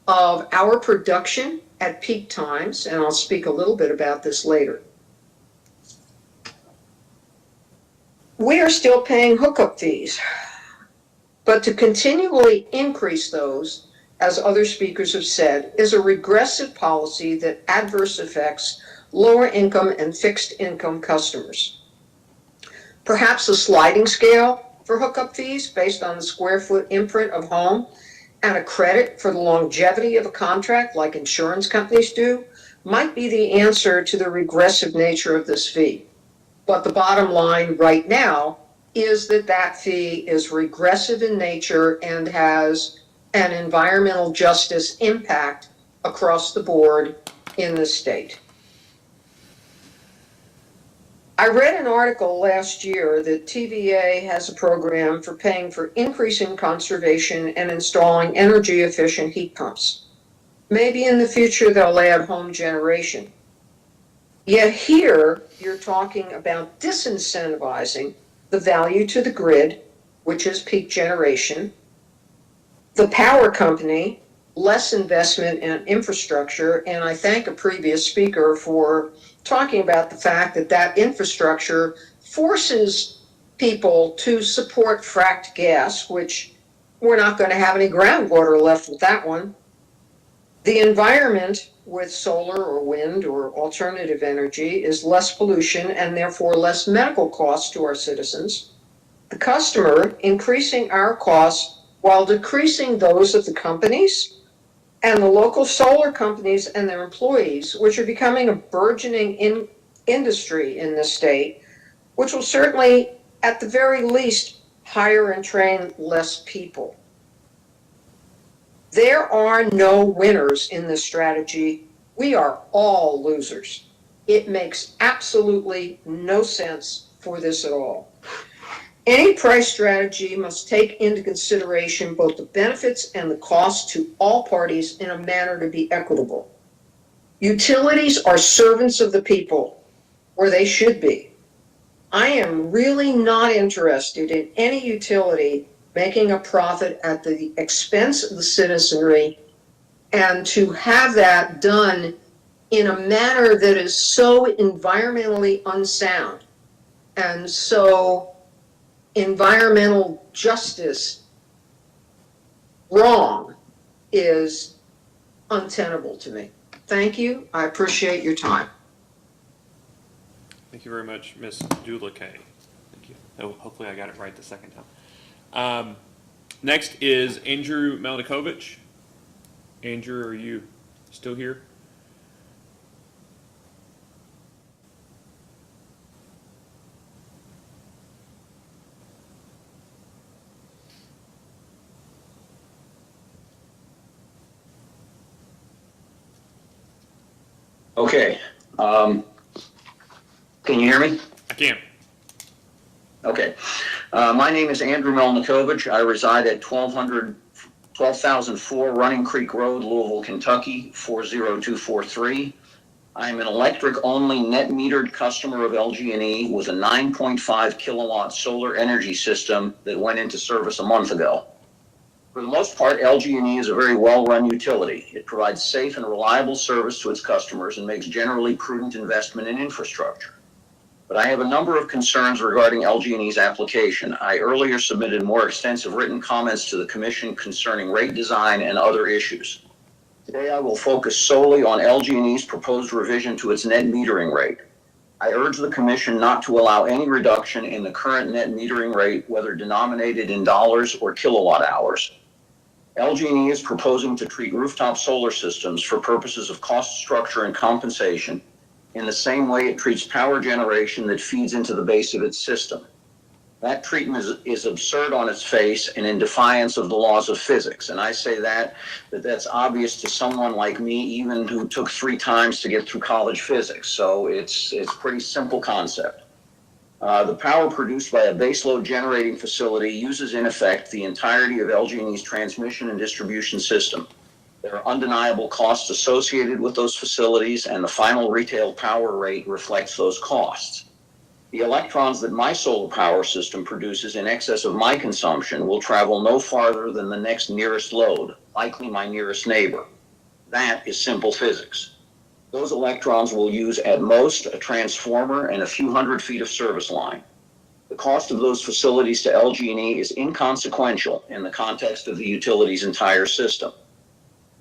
of our production at peak times, and I'll speak a little bit about this later. We are still paying hookup fees, but to continually increase those, as other speakers have said, is a regressive policy that adversely affects lower income and fixed income customers. Perhaps a sliding scale for hookup fees based on the square foot imprint of home and a credit for the longevity of a contract like insurance companies do might be the answer to the regressive nature of this fee. But the bottom line right now is that that fee is regressive in nature and has an environmental justice impact across the board in the state. I read an article last year that TVA has a program for paying for increasing conservation and installing energy efficient heat pumps. Maybe in the future they'll add home generation. Yet here you're talking about disincentivizing the value to the grid, which is peak generation, the power company, less investment in infrastructure, and I thank a previous speaker for talking about the fact that that infrastructure forces people to support fracked gas, which we're not going to have any groundwater left with that one. The environment with solar or wind or alternative energy is less pollution and therefore less medical costs to our citizens. The customer increasing our costs while decreasing those of the companies and the local solar companies and their employees, which are becoming a burgeoning industry in this state, which will certainly, at the very least, hire and train less people. There are no winners in this strategy. We are all losers. It makes absolutely no sense for this at all. Any price strategy must take into consideration both the benefits and the costs to all parties in a manner to be equitable. Utilities are servants of the people, or they should be. I am really not interested in any utility making a profit at the expense of the citizenry, and to have that done in a manner that is so environmentally unsound and so environmental justice wrong is untenable to me. Thank you. I appreciate your time.
Thank you very much, Ms. Dulacay. Thank you. Oh, hopefully I got it right the second time. Next is Andrew Maldikovic. Andrew, are you still here?
Okay. Can you hear me?
I can.
Okay. My name is Andrew Melnikovich. I reside at 12,004 Running Creek Road, Louisville, Kentucky, 40243. I'm an electric-only net metered customer of LG&E with a 9.5 kilowatt solar energy system that went into service a month ago. For the most part, LG&E is a very well-run utility. It provides safe and reliable service to its customers and makes generally prudent investment in infrastructure. But I have a number of concerns regarding LG&E's application. I earlier submitted more extensive written comments to the Commission concerning rate design and other issues. Today, I will focus solely on LG&E's proposed revision to its net metering rate. I urge the Commission not to allow any reduction in the current net metering rate, whether denominated in dollars or kilowatt hours. LG&E is proposing to treat rooftop solar systems for purposes of cost structure and compensation in the same way it treats power generation that feeds into the base of its system. That treatment is absurd on its face and in defiance of the laws of physics. And I say that's obvious to someone like me, even who took 3 times to get through college physics. So it's a pretty simple concept. The power produced by a baseload generating facility uses in effect the entirety of LG&E's transmission and distribution system. There are undeniable costs associated with those facilities, and the final retail power rate reflects those costs. The electrons that my solar power system produces in excess of my consumption will travel no farther than the next nearest load, likely my nearest neighbor. That is simple physics. Those electrons will use at most a transformer and a few hundred feet of service line. The cost of those facilities to LG&E is inconsequential in the context of the utility's entire system.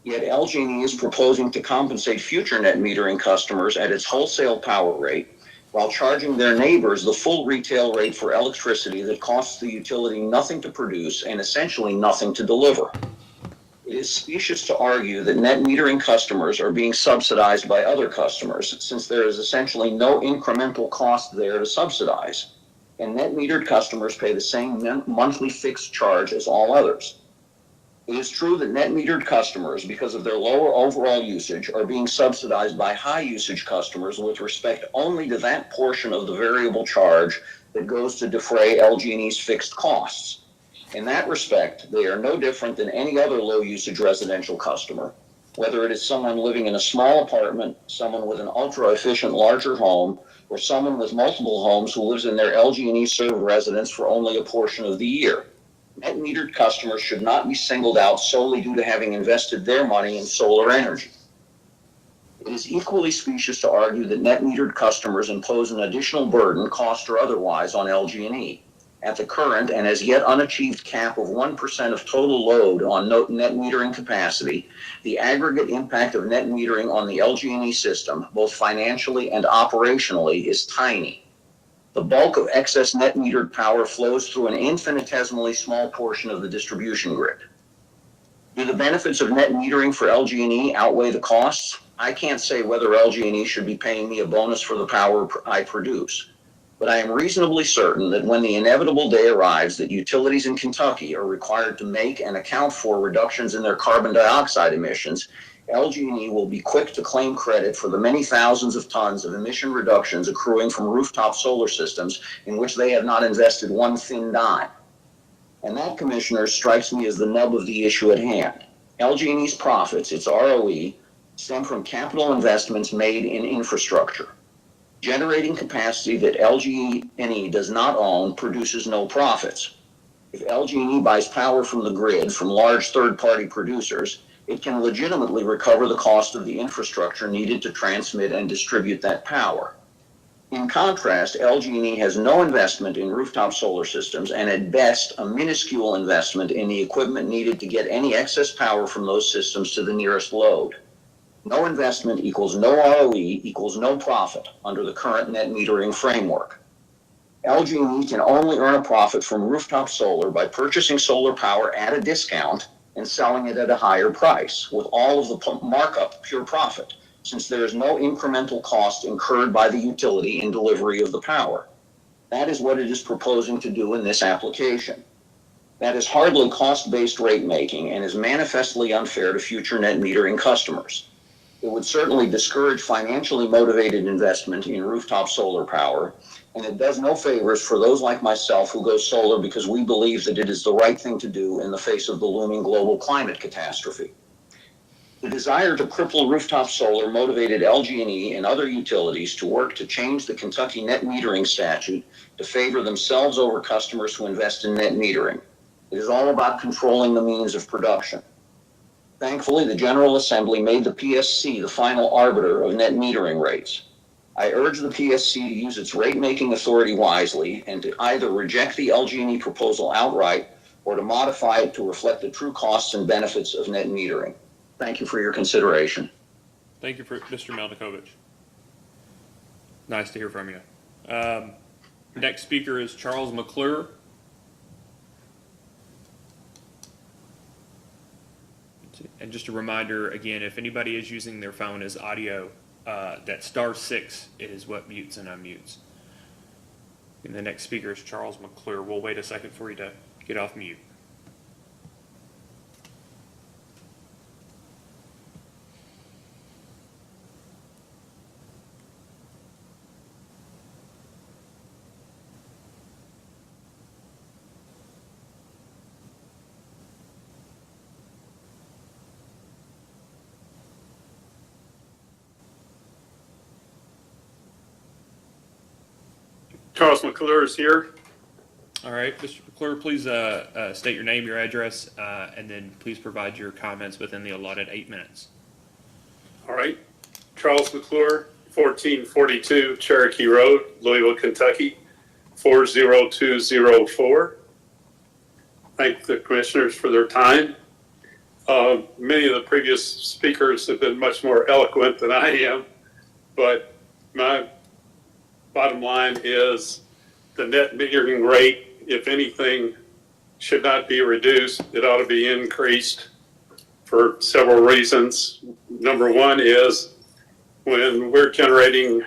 Yet LG&E is proposing to compensate future net metering customers at its wholesale power rate, while charging their neighbors the full retail rate for electricity that costs the utility nothing to produce and essentially nothing to deliver. It is specious to argue that net metering customers are being subsidized by other customers, since there is essentially no incremental cost there to subsidize, and net metered customers pay the same monthly fixed charge as all others. It is true that net metered customers, because of their lower overall usage, are being subsidized by high usage customers with respect only to that portion of the variable charge that goes to defray LG&E's fixed costs. In that respect, they are no different than any other low usage residential customer, whether it is someone living in a small apartment, someone with an ultra efficient larger home, or someone with multiple homes who lives in their LG&E served residence for only a portion of the year. Net metered customers should not be singled out solely due to having invested their money in solar energy. It is equally specious to argue that net metered customers impose an additional burden, cost or otherwise, on LG&E. At the current and as yet unachieved cap of 1% of total load on net metering capacity, the aggregate impact of net metering on the LG&E system, both financially and operationally, is tiny. The bulk of excess net metered power flows through an infinitesimally small portion of the distribution grid. Do the benefits of net metering for LG&E outweigh the costs? I can't say whether LG&E should be paying me a bonus for the power I produce, but I am reasonably certain that when the inevitable day arrives that utilities in Kentucky are required to make and account for reductions in their carbon dioxide emissions, LG&E will be quick to claim credit for the many thousands of tons of emission reductions accruing from rooftop solar systems in which they have not invested one thin dime. And that, Commissioner, strikes me as the nub of the issue at hand. LG&E's profits, its ROE, stem from capital investments made in infrastructure. Generating capacity that LG&E does not own produces no profits. If LG&E buys power from the grid from large third-party producers, it can legitimately recover the cost of the infrastructure needed to transmit and distribute that power. In contrast, LG&E has no investment in rooftop solar systems and at best a minuscule investment in the equipment needed to get any excess power from those systems to the nearest load. No investment equals no ROE equals no profit under the current net metering framework. LG&E can only earn a profit from rooftop solar by purchasing solar power at a discount and selling it at a higher price, with all of the markup pure profit, since there is no incremental cost incurred by the utility in delivery of the power. That is what it is proposing to do in this application. That is hardly cost-based rate making and is manifestly unfair to future net metering customers. It would certainly discourage financially motivated investment in rooftop solar power, and it does no favors for those like myself who go solar because we believe that it is the right thing to do in the face of the looming global climate catastrophe. The desire to cripple rooftop solar motivated LG&E and other utilities to work to change the Kentucky net metering statute to favor themselves over customers who invest in net metering. It is all about controlling the means of production. Thankfully, the General Assembly made the PSC the final arbiter of net metering rates. I urge the PSC to use its rate-making authority wisely and to either reject the LG&E proposal outright or to modify it to reflect the true costs and benefits of net metering. Thank you for your consideration.
Thank you, Mr. Maldikovic. Nice to hear from you. Next speaker is Charles Mcclure. And just a reminder, again, if anybody is using their phone as audio, that *6 is what mutes and unmutes. And the next speaker is Charles Mcclure. We'll wait a second for you to get off mute.
Charles Mcclure is here.
All right, Mr. Mcclure, please state your name, your address, and then please provide your comments within the allotted 8 minutes.
All right. Charles Mcclure, 1442 Cherokee Road, Louisville, Kentucky, 40204. Thank the commissioners for their time. Many of the previous speakers have been much more eloquent than I am, but my bottom line is the net metering rate, if anything, should not be reduced. It ought to be increased for several reasons. Number one is when we're generating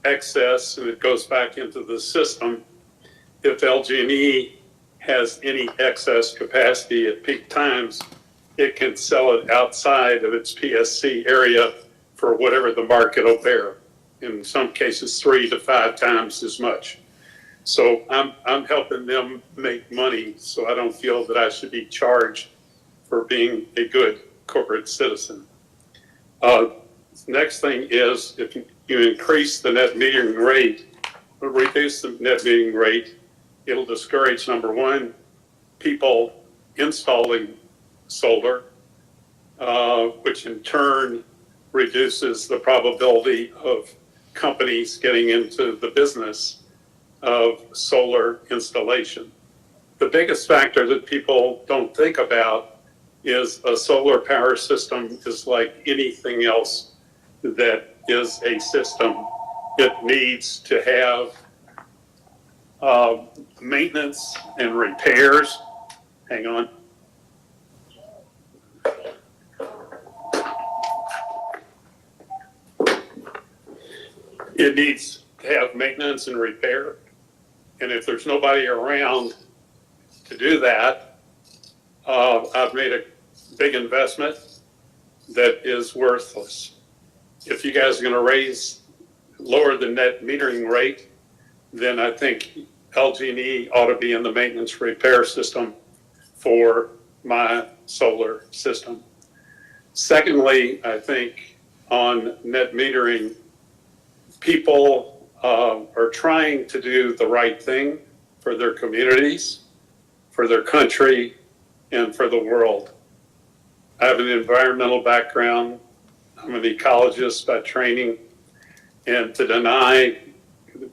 excess and it goes back into the system, if LG&E has any excess capacity at peak times, it can sell it outside of its PSC area for whatever the market will bear. In some cases, 3 to 5 times as much. So I'm helping them make money, so I don't feel that I should be charged for being a good corporate citizen. Next thing is, if you increase the net metering rate, or reduce the net metering rate, it'll discourage, number one, people installing solar, which in turn reduces the probability of companies getting into the business of solar installation. The biggest factor that people don't think about is a solar power system is like anything else that is a system. It needs to have maintenance and repairs. Hang on. It needs to have maintenance and repair. And if there's nobody around to do that, I've made a big investment that is worthless. If you guys are going to lower the net metering rate, then I think LG&E ought to be in the maintenance repair system for my solar system. Secondly, I think on net metering, people are trying to do the right thing for their communities, for their country, and for the world. I have an environmental background. I'm an ecologist by training, and to deny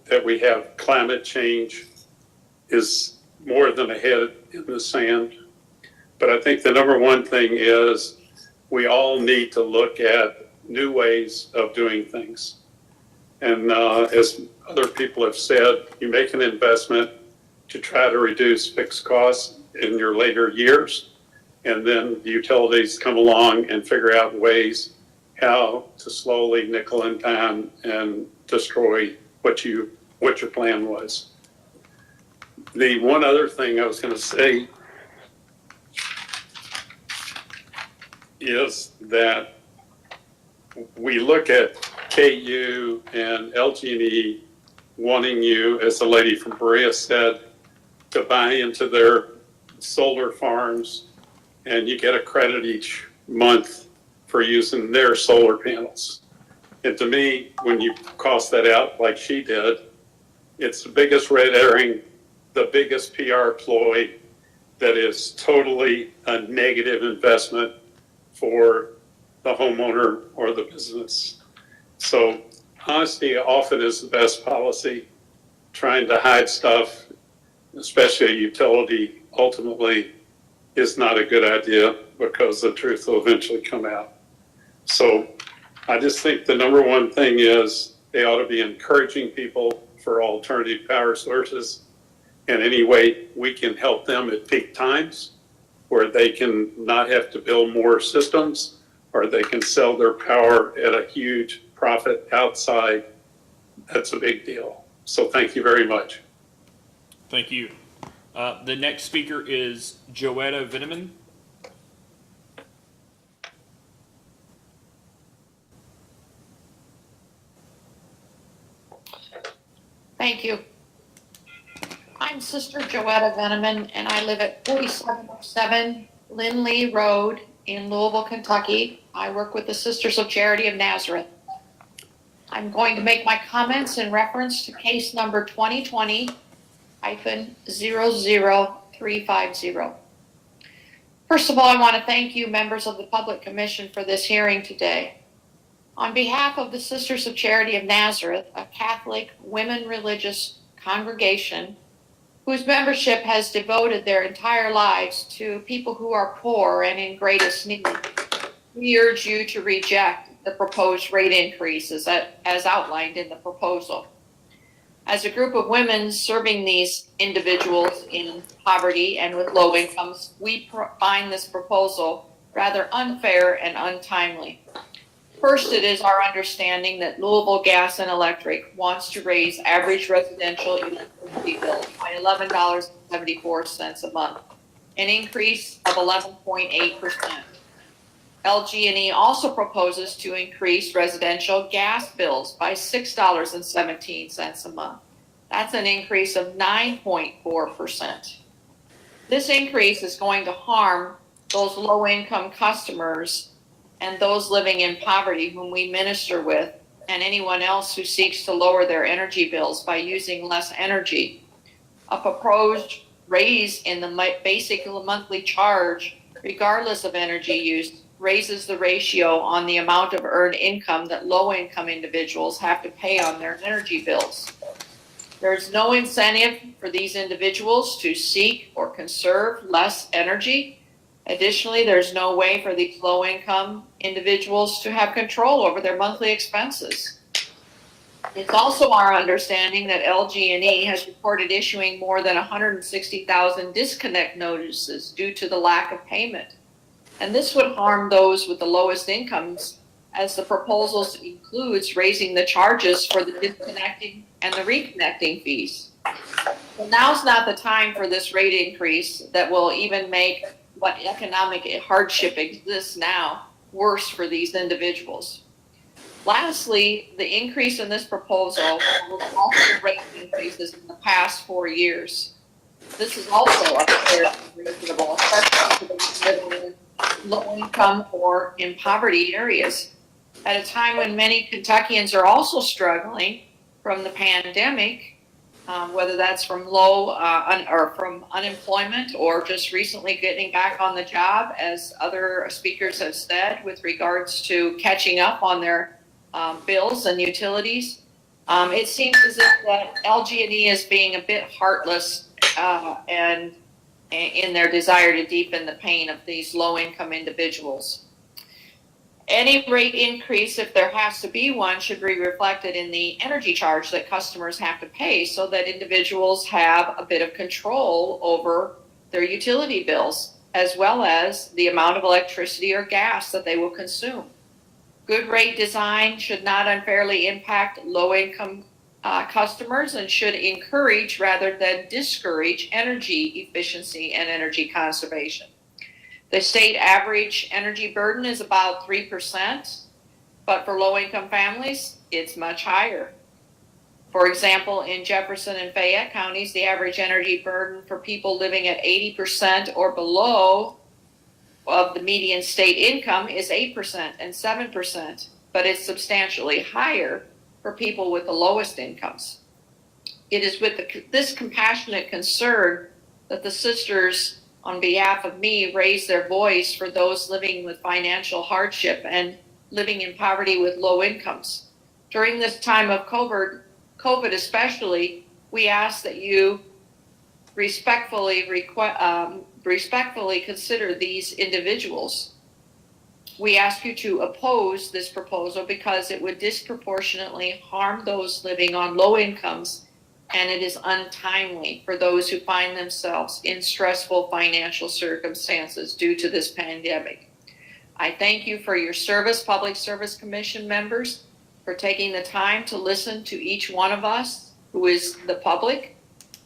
that we have climate change is more than a head in the sand. But I think the number one thing is we all need to look at new ways of doing things. And as other people have said, you make an investment to try to reduce fixed costs in your later years, and then the utilities come along and figure out ways how to slowly nickel and dime and destroy what your plan was. The one other thing I was going to say is that we look at KU and LG&E wanting you, as the lady from Berea said, to buy into their solar farms, and you get a credit each month for using their solar panels. And to me, when you cost that out like she did, it's the biggest red herring, the biggest PR ploy that is totally a negative investment for the homeowner or the business. So honesty often is the best policy. Trying to hide stuff, especially a utility, ultimately is not a good idea because the truth will eventually come out. So I just think the number one thing is they ought to be encouraging people for alternative power sources. And any way we can help them at peak times where they can not have to build more systems or they can sell their power at a huge profit outside, that's a big deal. So thank you very much.
Thank you. The next speaker is Joetta Vineman.
Thank you. I'm Sister Joetta Veneman, and I live at 4707 Lindley Road in Louisville, Kentucky. I work with the Sisters of Charity of Nazareth. I'm going to make my comments in reference to case number 2020-00350. First of all, I want to thank you, members of the Public Commission, for this hearing today. On behalf of the Sisters of Charity of Nazareth, a Catholic women religious congregation whose membership has devoted their entire lives to people who are poor and in greatest need, we urge you to reject the proposed rate increases as outlined in the proposal. As a group of women serving these individuals in poverty and with low incomes, we find this proposal rather unfair and untimely. First, it is our understanding that Louisville Gas and Electric wants to raise average residential electricity bills by $11.74 a month, an increase of 11.8%. LG&E also proposes to increase residential gas bills by $6.17 a month. That's an increase of 9.4%. This increase is going to harm those low-income customers and those living in poverty whom we minister with, and anyone else who seeks to lower their energy bills by using less energy. A proposed raise in the basic monthly charge, regardless of energy use, raises the ratio on the amount of earned income that low-income individuals have to pay on their energy bills. There's no incentive for these individuals to seek or conserve less energy. Additionally, there's no way for these low-income individuals to have control over their monthly expenses. It's also our understanding that LG&E has reported issuing more than 160,000 disconnect notices due to the lack of payment. And this would harm those with the lowest incomes, as the proposals includes raising the charges for the disconnecting and the reconnecting fees. So now's not the time for this rate increase that will even make what economic hardship exists now worse for these individuals. Lastly, the increase in this proposal will also rate increases in the past 4 years. This is also unfair and reasonable, especially for those living in low income or in poverty areas. At a time when many Kentuckians are also struggling from the pandemic, whether that's from from unemployment or just recently getting back on the job, as other speakers have said, with regards to catching up on their bills and utilities. It seems as if that LG&E is being a bit heartless and in their desire to deepen the pain of these low-income individuals. Any rate increase, if there has to be one, should be reflected in the energy charge that customers have to pay so that individuals have a bit of control over their utility bills, as well as the amount of electricity or gas that they will consume. Good rate design should not unfairly impact low-income customers and should encourage rather than discourage energy efficiency and energy conservation. The state average energy burden is about 3%, but for low-income families, it's much higher. For example, in Jefferson and Fayette counties, the average energy burden for people living at 80% or below of the median state income is 8% and 7%, but it's substantially higher for people with the lowest incomes. It is with this compassionate concern that the sisters, on behalf of me, raise their voice for those living with financial hardship and living in poverty with low incomes. During this time of COVID especially, we ask that you respectfully consider these individuals. We ask you to oppose this proposal because it would disproportionately harm those living on low incomes, and it is untimely for those who find themselves in stressful financial circumstances due to this pandemic. I thank you for your service, Public Service Commission members, for taking the time to listen to each one of us who is the public,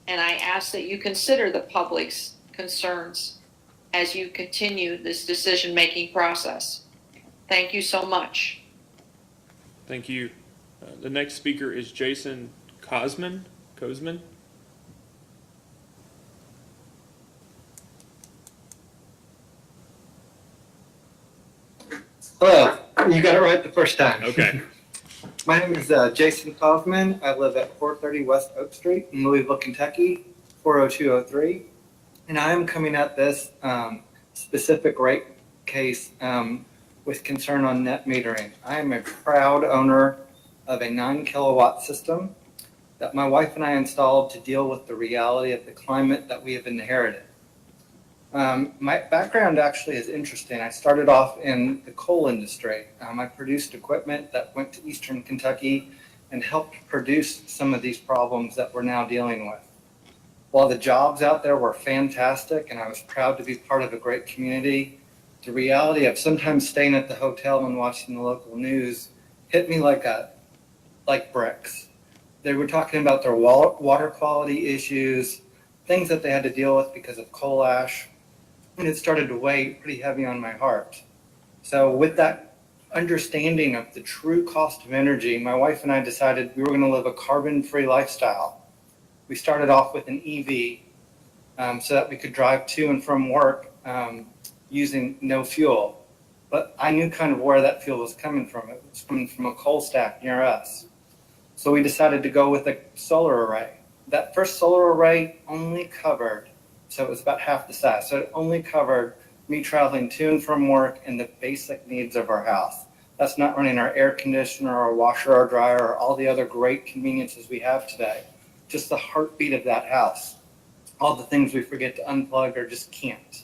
and I ask that you consider the public's concerns as you continue this decision-making process. Thank you so much.
Thank you. The next speaker is Jason Kaufman.
Hello, you got it right the first time.
Okay.
My name is Jason Kaufman. I live at 430 West Oak Street in Louisville, Kentucky, 40203. And I am coming at this specific rate case with concern on net metering. I am a proud owner of a 9 kilowatt system that my wife and I installed to deal with the reality of the climate that we have inherited. My background actually is interesting. I started off in the coal industry. I produced equipment that went to Eastern Kentucky and helped produce some of these problems that we're now dealing with. While the jobs out there were fantastic and I was proud to be part of a great community, the reality of sometimes staying at the hotel and watching the local news hit me like bricks. They were talking about their water quality issues, things that they had to deal with because of coal ash, and it started to weigh pretty heavy on my heart. So with that understanding of the true cost of energy, my wife and I decided we were going to live a carbon-free lifestyle. We started off with an EV so that we could drive to and from work using no fuel. But I knew kind of where that fuel was coming from. It was coming from a coal stack near us. So we decided to go with a solar array. That first solar array only covered, so it was about half the size. So it only covered me traveling to and from work and the basic needs of our house. That's not running our air conditioner, our washer, our dryer, or all the other great conveniences we have today. Just the heartbeat of that house. All the things we forget to unplug or just can't.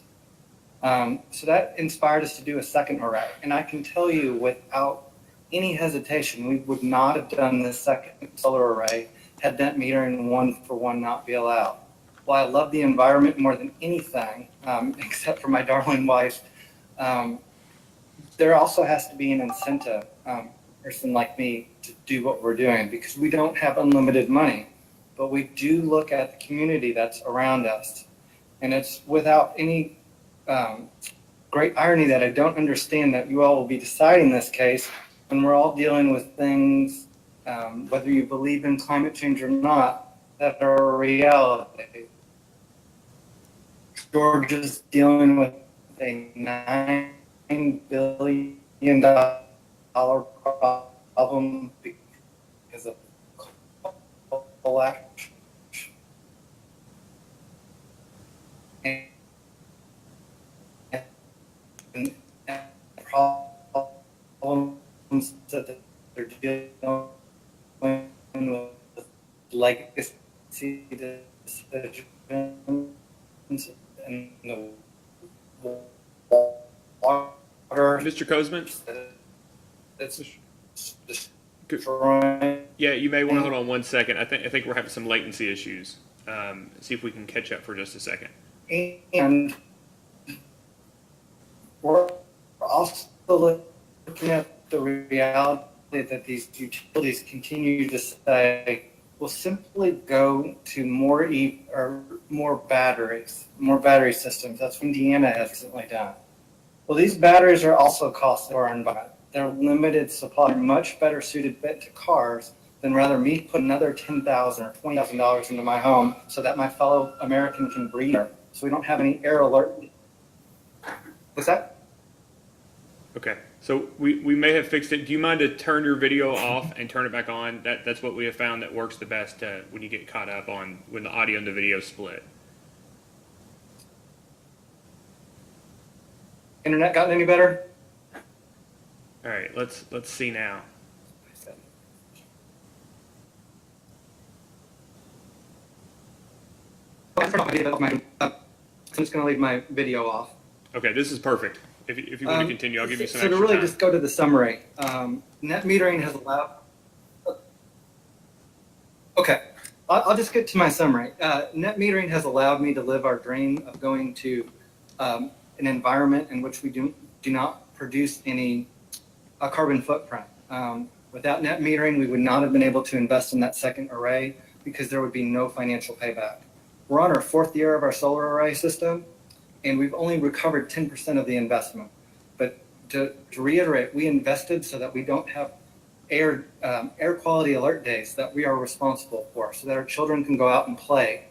So that inspired us to do a second array. And I can tell you without any hesitation, we would not have done this second solar array had net metering 1-for-1 not be allowed. While I love the environment more than anything, except for my darling wife, there also has to be an incentive, person like me, to do what we're doing, because we don't have unlimited money, but we do look at the community that's around us. And it's without any great irony that I don't understand that you all will be deciding this case when we're all dealing with things, whether you believe in climate change or not, that are a reality. Georgia's dealing with a $9 billion problem because of coal ash. And problems that they're dealing with legacy decisions and the water.
Mr. Kozman?
It's destroying.
Yeah, you may want to hold on 1 second. I think we're having some latency issues. See if we can catch up for just a second.
And we're also looking at the reality that these utilities continue to say will simply go to more batteries, more battery systems. That's what Indiana has recently done. Well, these batteries are also costly for our environment. They're limited supply, much better suited fit to cars than rather me put another $10,000 or $20,000 into my home so that my fellow American can breathe, so we don't have any air alert What's that?
Okay, so we may have fixed it. Do you mind to turn your video off and turn it back on? That's what we have found that works the best when you get caught up on when the audio and the video split.
Internet gotten any better?
All right, let's see now.
I'm just going to leave my video off.
Okay, this is perfect. If you want to continue, I'll give you some extra
So to really
time.
just go to the summary, net metering has allowed. Okay, I'll just get to my summary. Net metering has allowed me to live our dream of going to an environment in which we do not produce any carbon footprint. Without net metering, we would not have been able to invest in that second array because there would be no financial payback. We're on our 4th year of our solar array system, and we've only recovered 10% of the investment. But to reiterate, we invested so that we don't have air quality alert days that we are responsible for, so that our children can go out and play,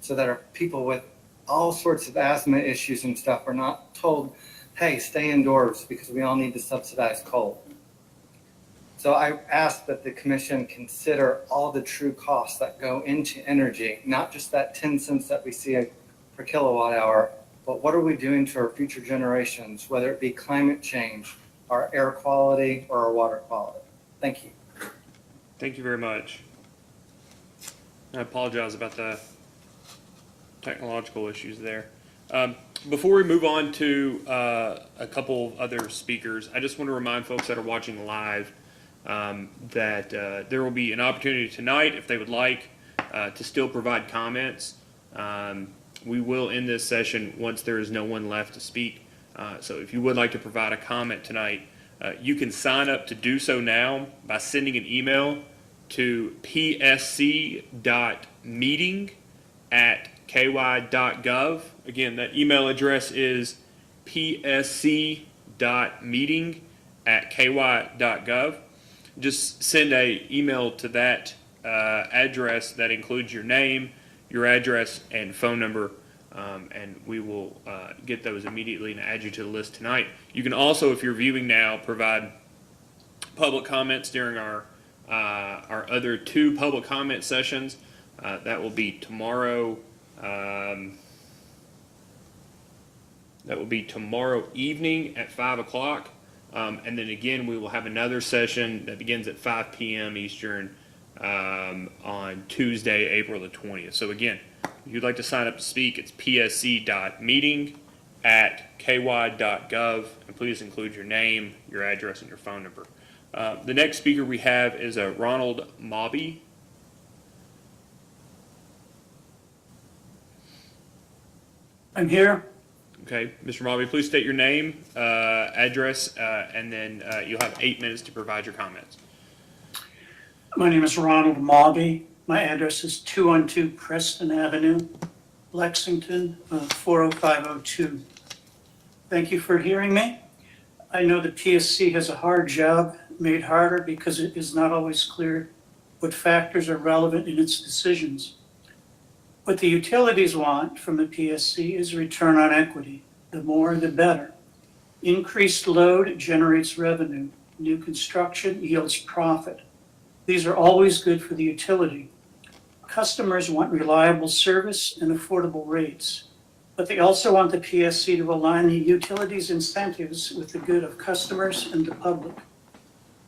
so that our people with all sorts of asthma issues and stuff are not told, hey, stay indoors because we all need to subsidize coal. So I ask that the commission consider all the true costs that go into energy, not just that 10 cents that we see per kilowatt hour, but what are we doing to our future generations, whether it be climate change, our air quality, or our water quality. Thank you.
Thank you very much. I apologize about the technological issues there. Before we move on to a couple of other speakers, I just want to remind folks that are watching live that there will be an opportunity tonight, if they would like, to still provide comments. We will end this session once there is no one left to speak. So if you would like to provide a comment tonight, you can sign up to do so now by sending an email to psc.meeting@ky.gov. Again, that email address is psc.meeting@ky.gov. Just send an email to that address that includes your name, your address, and phone number, and we will get those immediately and add you to the list tonight. You can also, if you're viewing now, provide public comments during our other 2 public comment sessions. That will be tomorrow. That will be tomorrow evening at 5 o'clock. And then again, we will have another session that begins at 5 p.m. Eastern on Tuesday, April the 20th. So again, if you'd like to sign up to speak, it's psc.meeting@ky.gov, and please include your name, your address, and your phone number. The next speaker we have is Ronald Mobby.
I'm here.
Okay, Mr. Mobby, please state your name, address, and then you'll have 8 minutes to provide your comments.
My name is Ronald Mobby. My address is 212 Preston Avenue, Lexington, 40502. Thank you for hearing me. I know the PSC has a hard job, made harder because it is not always clear what factors are relevant in its decisions. What the utilities want from the PSC is return on equity. The more, the better. Increased load generates revenue. New construction yields profit. These are always good for the utility. Customers want reliable service and affordable rates, but they also want the PSC to align the utilities' incentives with the good of customers and the public.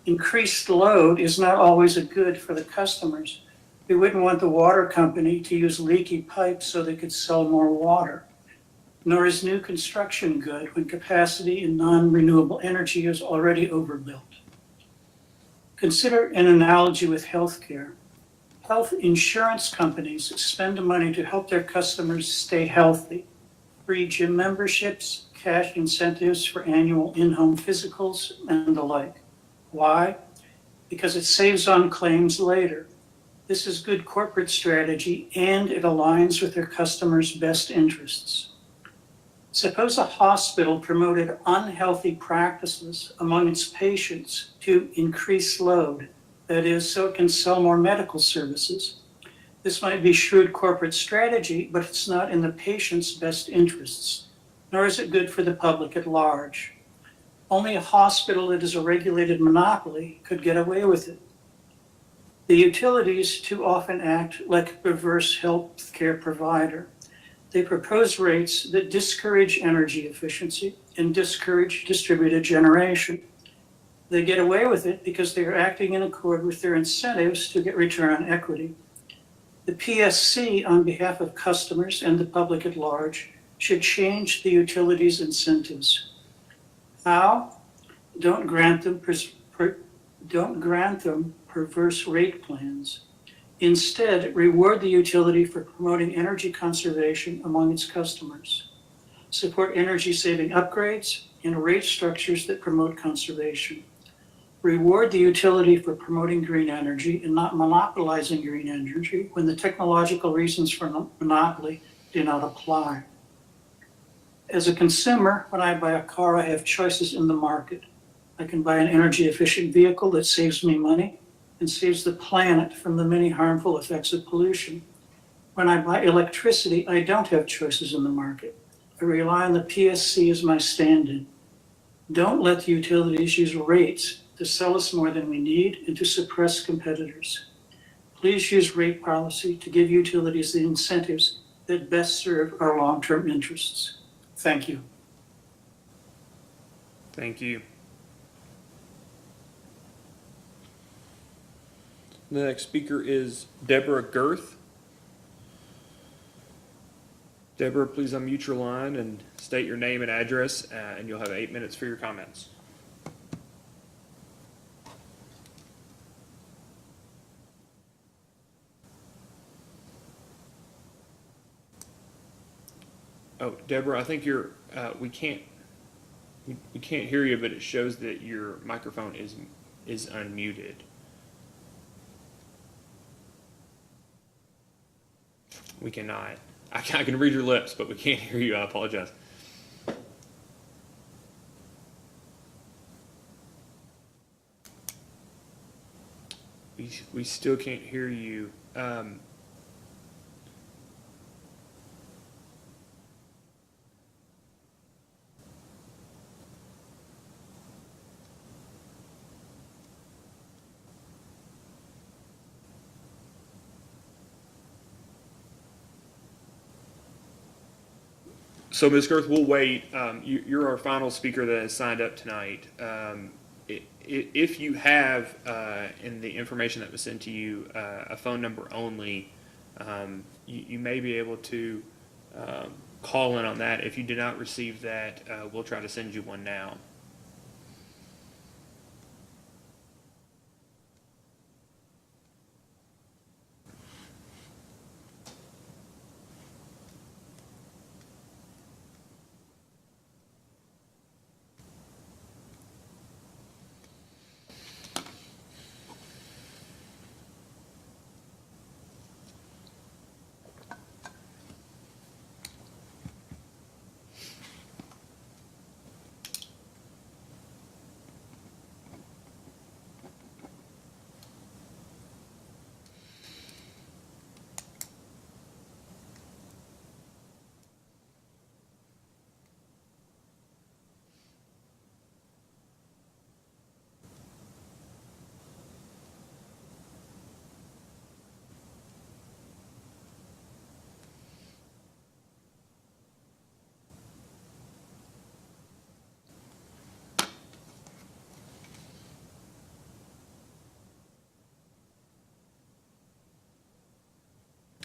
Increased load is not always a good for the customers. We wouldn't want the water company to use leaky pipes so they could sell more water. Nor is new construction good when capacity in non-renewable energy is already overbuilt. Consider an analogy with healthcare. Health insurance companies spend money to help their customers stay healthy. Free gym memberships, cash incentives for annual in-home physicals, and the like. Why? Because it saves on claims later. This is good corporate strategy, and it aligns with their customers' best interests. Suppose a hospital promoted unhealthy practices among its patients to increase load, that is, so it can sell more medical services. This might be shrewd corporate strategy, but it's not in the patient's best interests. nor is it good for the public at large. Only a hospital that is a regulated monopoly could get away with it. The utilities too often act like a perverse healthcare provider. They propose rates that discourage energy efficiency and discourage distributed generation. They get away with it because they are acting in accord with their incentives to get return on equity. The PSC, on behalf of customers and the public at large, should change the utilities' incentives. How? Don't grant them perverse rate plans. Instead, reward the utility for promoting energy conservation among its customers. Support energy-saving upgrades and rate structures that promote conservation. Reward the utility for promoting green energy and not monopolizing green energy when the technological reasons for monopoly do not apply. As a consumer, when I buy a car, I have choices in the market. I can buy an energy-efficient vehicle that saves me money and saves the planet from the many harmful effects of pollution. When I buy electricity, I don't have choices in the market. I rely on the PSC as my stand-in. Don't let the utilities use rates to sell us more than we need and to suppress competitors. Please use rate policy to give utilities the incentives that best serve our long-term interests. Thank you.
Thank you. The next speaker is Deborah Girth. Deborah, please unmute your line and state your name and address, and you'll have 8 minutes for your comments. Oh, Deborah, I think you're, we can't hear you, but it shows that your microphone is unmuted. We cannot. I can read your lips, but we can't hear you. I apologize. We still can't hear you. So, Ms. Girth, we'll wait. You're our final speaker that has signed up tonight. If you have, in the information that was sent to you, a phone number only, you may be able to call in on that. If you did not receive that, we'll try to send you one now.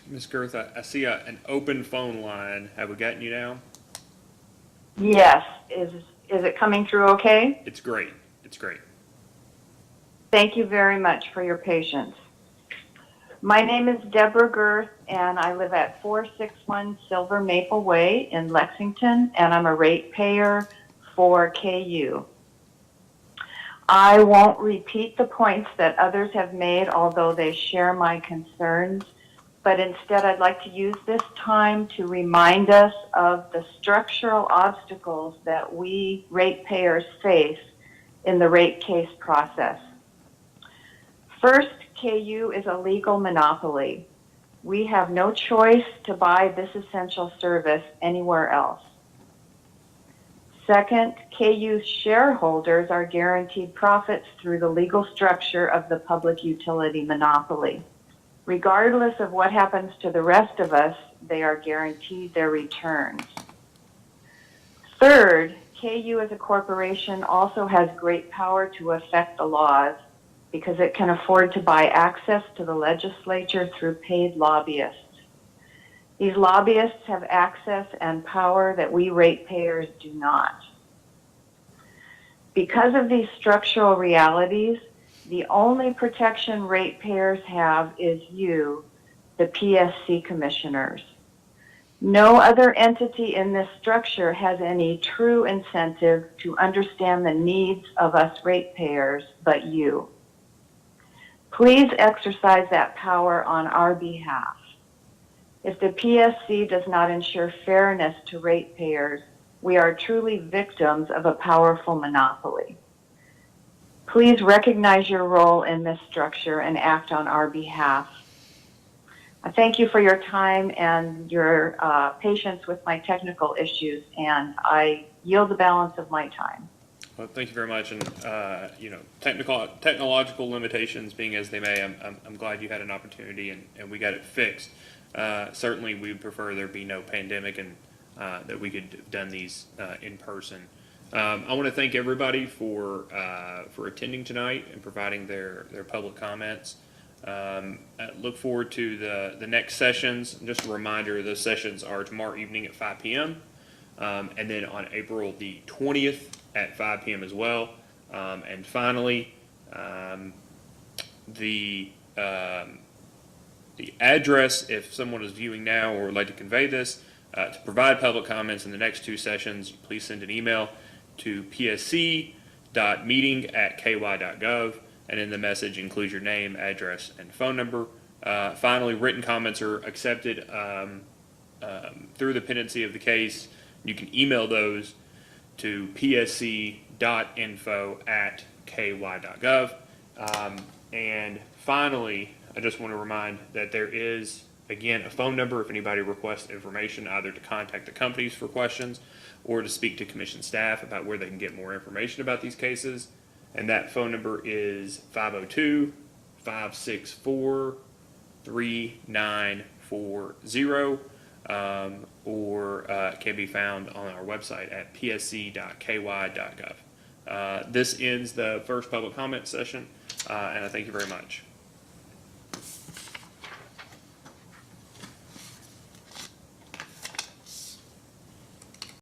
Ms. Girth, I see an open phone line. Have we gotten you now?
Yes. Is it coming through okay?
It's great. It's great.
Thank you very much for your patience. My name is Deborah Girth, and I live at 461 Silver Maple Way in Lexington, and I'm a ratepayer for KU. I won't repeat the points that others have made, although they share my concerns. But instead, I'd like to use this time to remind us of the structural obstacles that we ratepayers face in the rate case process. First, KU is a legal monopoly. We have no choice to buy this essential service anywhere else. Second, KU shareholders are guaranteed profits through the legal structure of the public utility monopoly. Regardless of what happens to the rest of us, they are guaranteed their returns. Third, KU as a corporation also has great power to affect the laws because it can afford to buy access to the legislature through paid lobbyists. These lobbyists have access and power that we ratepayers do not. Because of these structural realities, the only protection ratepayers have is you, the PSC commissioners. No other entity in this structure has any true incentive to understand the needs of us ratepayers but you. Please exercise that power on our behalf. If the PSC does not ensure fairness to ratepayers, we are truly victims of a powerful monopoly. Please recognize your role in this structure and act on our behalf. I thank you for your time and your patience with my technical issues, and I yield the balance of my time.
Well, thank you very much. And technological limitations being as they may, I'm glad you had an opportunity and we got it fixed. Certainly, we would prefer there be no pandemic and that we could have done these in person. I want to thank everybody for attending tonight and providing their public comments. I look forward to the next sessions. Just a reminder, those sessions are tomorrow evening at 5 p.m. And then on April the 20th at 5 p.m. as well. And finally, the address, if someone is viewing now or would like to convey this, to provide public comments in the next two sessions, please send an email to psc.meeting@ky.gov, and in the message include your name, address, and phone number. Finally, written comments are accepted through the pendency of the case. You can email those to psc.info@ky.gov. And finally, I just want to remind that there is, again, a phone number if anybody requests information, either to contact the companies for questions or to speak to commission staff about where they can get more information about these cases. And that phone number is 502-564-3940, or can be found on our website at psc.ky.gov. This ends the first public comment session, and I thank you very much.